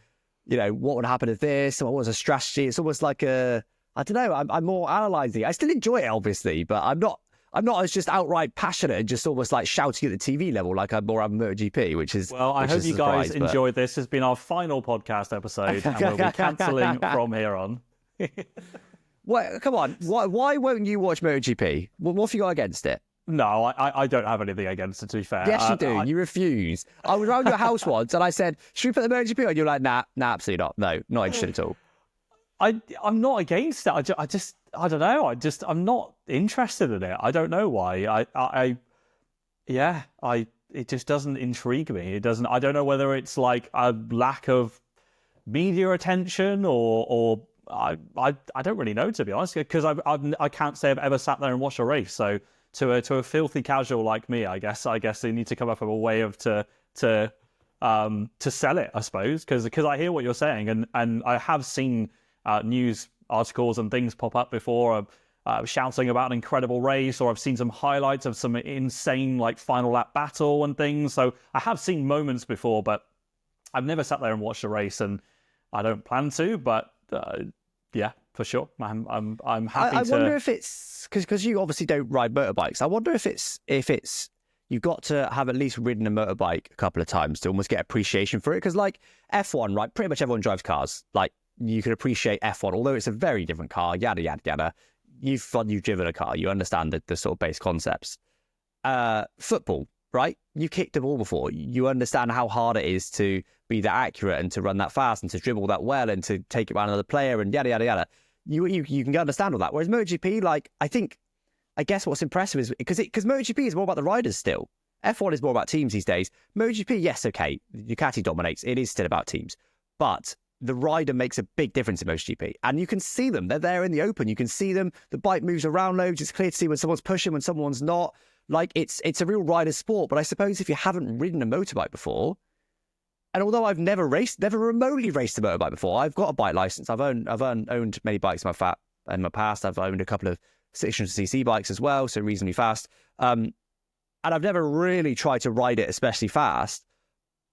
you know, what would happen if this? What was a strategy? It's almost like I don't know. I'm more analysing. I still enjoy it, obviously, but I'm not as just outright passionate and just almost like shouting at the TV level like I'm more on MotoGP, which is... Well, I hope you guys enjoyed this. This has been our final podcast episode, and we'll be cancelling from here on. Well, come on. Why won't you watch MotoGP? What have you got against it? No, I don't have anything against it, to be fair. Yes, you do. You refuse. I was around your house once and I said, should we put the MotoGP on? You're like, nah, absolutely not. No, not interested at all. I'm not against it. I don't know. I'm not interested in it. I don't know why. It just doesn't intrigue me. It doesn't. I don't know whether it's like a lack of media attention or I don't really know, to be honest, because I can't say I've ever sat there and watched a race. So to a filthy casual like me, I guess they need to come up with a way of to sell it, I suppose, because I hear what you're saying, and I have seen news articles and things pop up before shouting about an incredible race, or I've seen some highlights of some insane like final lap battle and things. So I have seen moments before, but I've never sat there and watched a race, and I don't plan to. But yeah, for sure, I'm happy. I wonder if it's because you obviously don't ride motorbikes. I wonder if it's you've got to have at least ridden a motorbike a couple of times to almost get appreciation for it. Because like F1, right? Pretty much everyone drives cars. Like, you can appreciate F1, although it's a very different car, yada, yada, yada. You've driven a car, you understand the sort of base concepts. Football, right? You kicked a ball before. You understand how hard it is to be that accurate and to run that fast and to dribble that well and to take it around another player and yada, yada, yada. You can understand all that. Whereas MotoGP, like, I guess what's impressive is because MotoGP is more about the riders still. F1 is more about teams these days. MotoGP, yes, okay, Ducati dominates. It is still about teams. But the rider makes a big difference in MotoGP. And you can see them. They're there in the open. You can see them. The bike moves around loads. It's clear to see when someone's pushing, when someone's not. Like, it's a real rider sport. But I suppose if you haven't ridden a motorbike before, and although I've never remotely raced a motorbike before, I've got a bike license. I've owned many bikes in my past. I've owned a couple of 600cc bikes as well, so reasonably fast. And I've never really tried to ride it especially fast.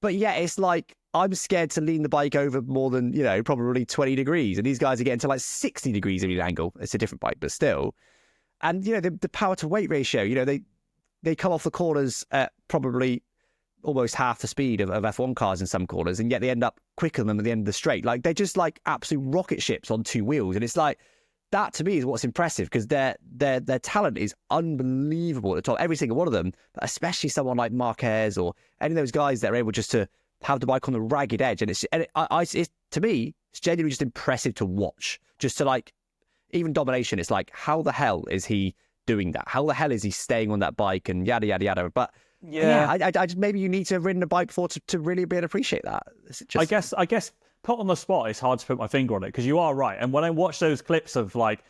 But yeah, it's like I'm scared to lean the bike over more than, probably 20 degrees. And these guys are getting to like 60 degrees of an angle. It's a different bike, but still. And, the power to weight ratio, they come off the corners at probably almost half the speed of F1 cars in some corners. And yet they end up quicker than them at the end of the straight. Like, they're just like absolute rocket ships on two wheels. And it's like, that to me is what's impressive because their talent is unbelievable at the top. Every single one of them, but especially someone like Marquez or any of those guys that are able just to have the bike on the ragged edge. And it's to me, it's genuinely just impressive to watch. Just to like, even domination, it's like, how the hell is he doing that? How the hell is he staying on that bike and yada, yada, yada. But I just, maybe you need to have ridden a bike before to really be able to appreciate that. I guess put on the spot, it's hard to put my finger on it because you are right. And when I watch those clips of like,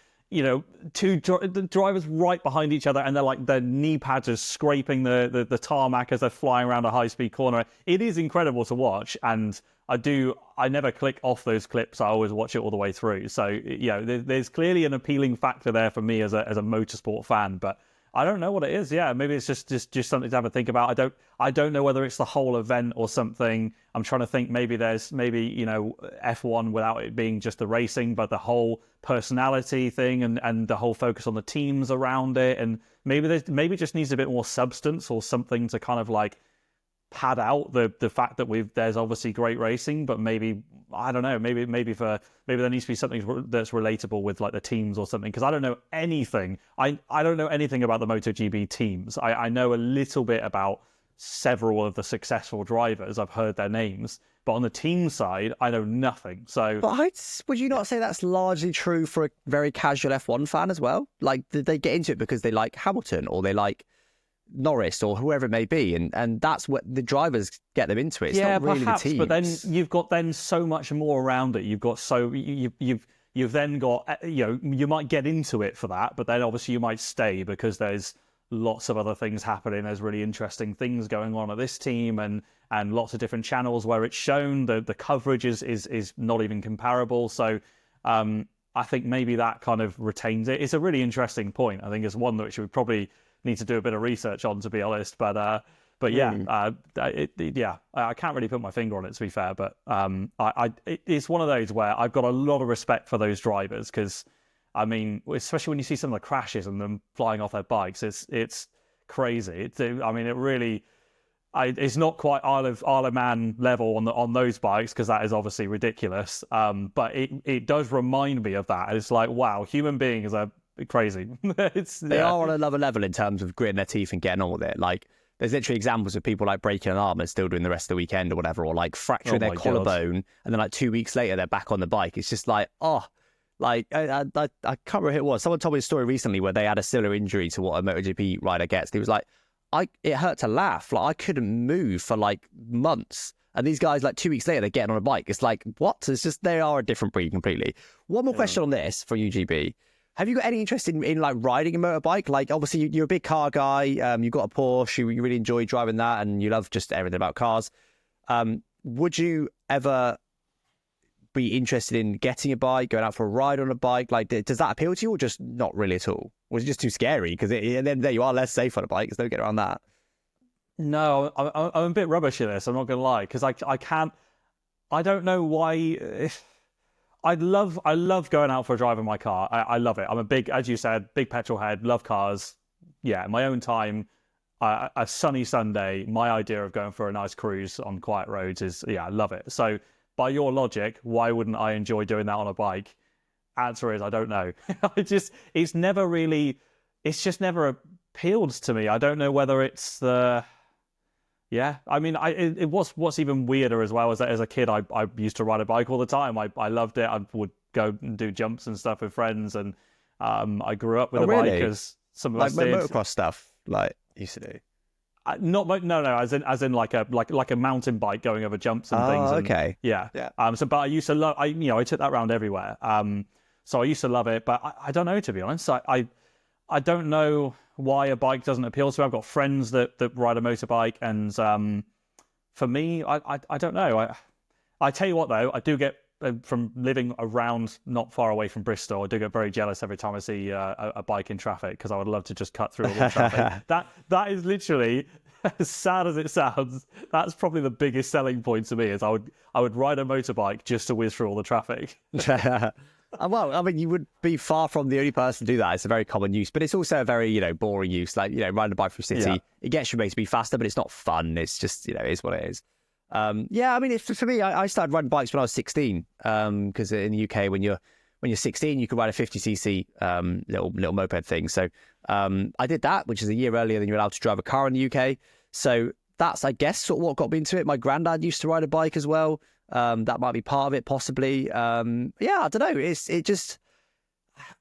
two drivers right behind each other and they're like their knee pads are scraping the tarmac as they're flying around a high-speed corner, it is incredible to watch. And I never click off those clips. I always watch it all the way through. So, there's clearly an appealing factor there for me as a motorsport fan, but I don't know what it is. Yeah, maybe it's just something to have a think about. I don't know whether it's the whole event or something. I'm trying to think. Maybe there's F1 without it being just the racing, but the whole personality thing and the whole focus on the teams around it. And maybe it just needs a bit more substance or something to kind of like pad out the fact that there's obviously great racing, but maybe I don't know. Maybe there needs to be something that's relatable with like the teams or something. Because I don't know anything. I don't know anything about the MotoGP teams. I know a little bit about several of the successful drivers. I've heard their names, but on the team side, I know nothing. So, but would you not say that's largely true for a very casual F1 fan as well? Like, did they get into it because they like Hamilton or they like Norris or whoever it may be, and that's what the drivers get them into it. It's not really perhaps, the teams. But then you've got so much more around it. You've then got you might get into it for that, but then obviously you might stay because there's lots of other things happening. There's really interesting things going on at this team and lots of different channels where it's shown. The coverage is not even comparable. So I think maybe that kind of retains it. It's a really interesting point. I think it's one that we probably need to do a bit of research on, to be honest. But yeah, I can't really put my finger on it, to be fair. But it's one of those where I've got a lot of respect for those drivers because, I mean, especially when you see some of the crashes and them flying off their bikes, it's crazy. It really, it's not quite Isle of Man level on those bikes because that is obviously ridiculous. But it does remind me of that. It's like, wow, human beings are crazy. They are on another level in terms of gritting their teeth and getting on with it. Like, there's literally examples of people like breaking an arm and still doing the rest of the weekend or whatever, or like fracturing their collarbone and then like 2 weeks later they're back on the bike. It's just like, I can't remember who it was. Someone told me a story recently where they had a similar injury to what a MotoGP rider gets. He was like, it hurt to laugh. Like, I couldn't move for like months. And these guys, like 2 weeks later, they're getting on a bike. It's like, what? It's just, they are a different breed completely. One more question on this for UGB. Have you got any interest in like riding a motorbike? Like, obviously you're a big car guy. You've got a Porsche. You really enjoy driving that, and you love just everything about cars. Would you ever be interested in getting a bike, going out for a ride on a bike? Like, does that appeal to you, or just not really at all? Or is it just too scary? Because at the end of the day, you are less safe on a bike. There's no getting around that. No, I'm a bit rubbish at this. I'm not going to lie, because I can't. I don't know why. I love going out for a drive in my car. I love it. I'm a big, as you said, big petrol head, love cars. Yeah, in my own time, a sunny Sunday, my idea of going for a nice cruise on quiet roads is, I love it. So by your logic, why wouldn't I enjoy doing that on a bike? Answer is, I don't know. It's just never appealed to me. I don't know whether it's the Yeah, I mean, it was what's even weirder as well is that as a kid, I used to ride a bike all the time. I loved it. I would go and do jumps and stuff with friends, and I grew up with Oh, a bike really? as some of Like us did. motocross stuff, like used to do. No, as in like a mountain bike going over jumps and things. Oh, And okay. yeah. Yeah. But I used to love. I took that around everywhere. So I used to love it, but I don't know, to be honest. I don't know why a bike doesn't appeal to me. I've got friends that ride a motorbike, and for me, I don't know. I tell you what, though, I do get from living around not far away from Bristol. I do get very jealous every time I see a bike in traffic, because I would love to just cut through all the traffic. That is literally, as sad as it sounds, that's probably the biggest selling point to me. Is I would ride a motorbike just to whiz through all the traffic. Well, I mean, you would be far from the only person to do that. It's a very common use, but it's also a very, boring use. Like, riding a bike through city, Yeah. it gets you made to be faster, but it's not fun. It's just, it is what it is. Yeah, I mean, for me, I started riding bikes when I was 16, because in the UK, when you're 16, you can ride a 50cc little moped thing. So I did that, which is a year earlier than you're allowed to drive a car in the UK. So that's, I guess, sort of what got me into it. My granddad used to ride a bike as well. That might be part of it, possibly. Yeah, I don't know.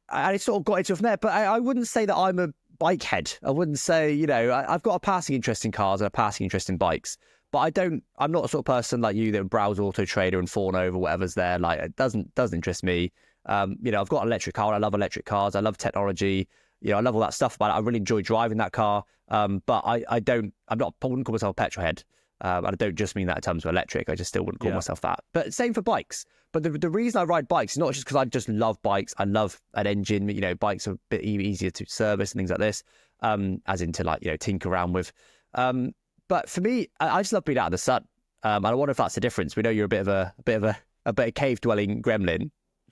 I sort of got into it from there. But I wouldn't say that I'm a bike head. I wouldn't say, I've got a passing interest in cars and a passing interest in bikes. But I'm not a sort of person like you that would browse Auto Trader and fawn over whatever's there. Like, it doesn't interest me. I've got an electric car. I love electric cars. I love technology. I love all that stuff about it. I really enjoy driving that car. But I wouldn't call myself a petrol head. And I don't just mean that in terms of electric. I just still wouldn't call myself that. But same for bikes. But the reason I ride bikes is not just because I just love bikes. I love an engine. Bikes are a bit easier to service and things like this, as in to tinker around with. But for me, I just love being out in the sun. And I wonder if that's the difference. We know you're a bit of a cave dwelling gremlin.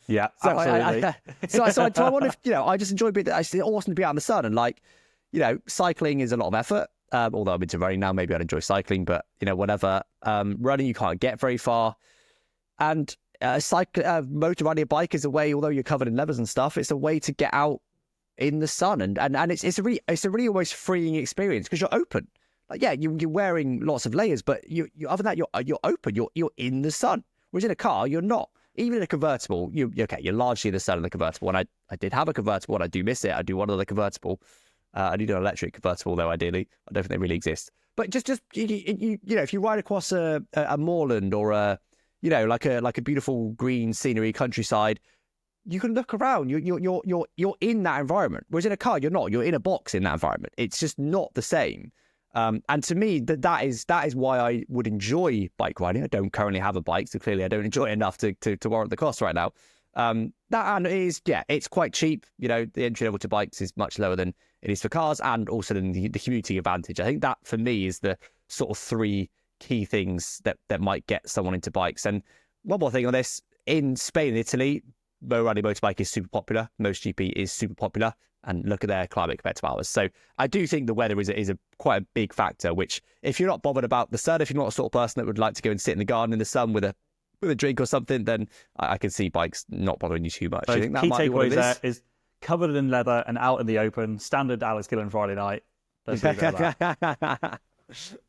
Yeah, So absolutely. So I wonder if I just enjoy being. It's awesome to be out in the sun, and cycling is a lot of effort. Although I'm into running now, maybe I'd enjoy cycling, but whatever. Running, you can't get very far, and motor riding a bike is a way. Although you're covered in leathers and stuff, it's a way to get out in the sun, and it's a really almost freeing experience because you're open. Like, yeah, you're wearing lots of layers, but you other than that, you're open. You're in the sun. Whereas in a car, you're not. Even in a convertible, you're largely in the sun in the convertible. And I did have a convertible, and I do miss it. I do want another convertible. I need an electric convertible, though, ideally. I don't think they really exist. But just if you ride across a moorland or a beautiful green scenery countryside, you can look around. You're in that environment. Whereas in a car, you're not. You're in a box in that environment. It's just not the same. And to me, that is why I would enjoy bike riding. I don't currently have a bike, so clearly I don't enjoy it enough to warrant the cost right now. It's quite cheap. The entry level to bikes is much lower than it is for cars, and also the commuting advantage. I think that for me is the sort of three key things that might get someone into bikes. And one more thing on this: in Spain and Italy, riding motorbike is super popular. MotoGP is super popular, and look at their climate compared to ours. So I do think the weather is a quite a big factor. Which, if you're not bothered about the sun, if you're not a sort of person that would like to go and sit in the garden in the sun with a drink or something, then I can see bikes not bothering you too much. So Do you think that key might be what it takeaways is? there is covered in leather and out in the open. Standard Alex Gillen Friday night. Let's leave it at that.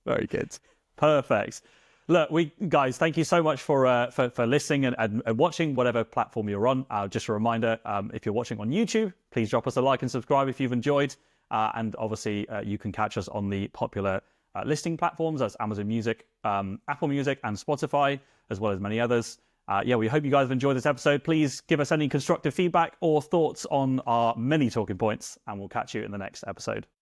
Very good. Perfect. Look, guys, thank you so much for listening and watching whatever platform you're on. Just a reminder, if you're watching on YouTube, please drop us a like and subscribe if you've enjoyed. And obviously, you can catch us on the popular listing platforms. That's Amazon Music, Apple Music, and Spotify, as well as many others. We hope you guys have enjoyed this episode. Please give us any constructive feedback or thoughts on our many talking points, and we'll catch you in the next episode.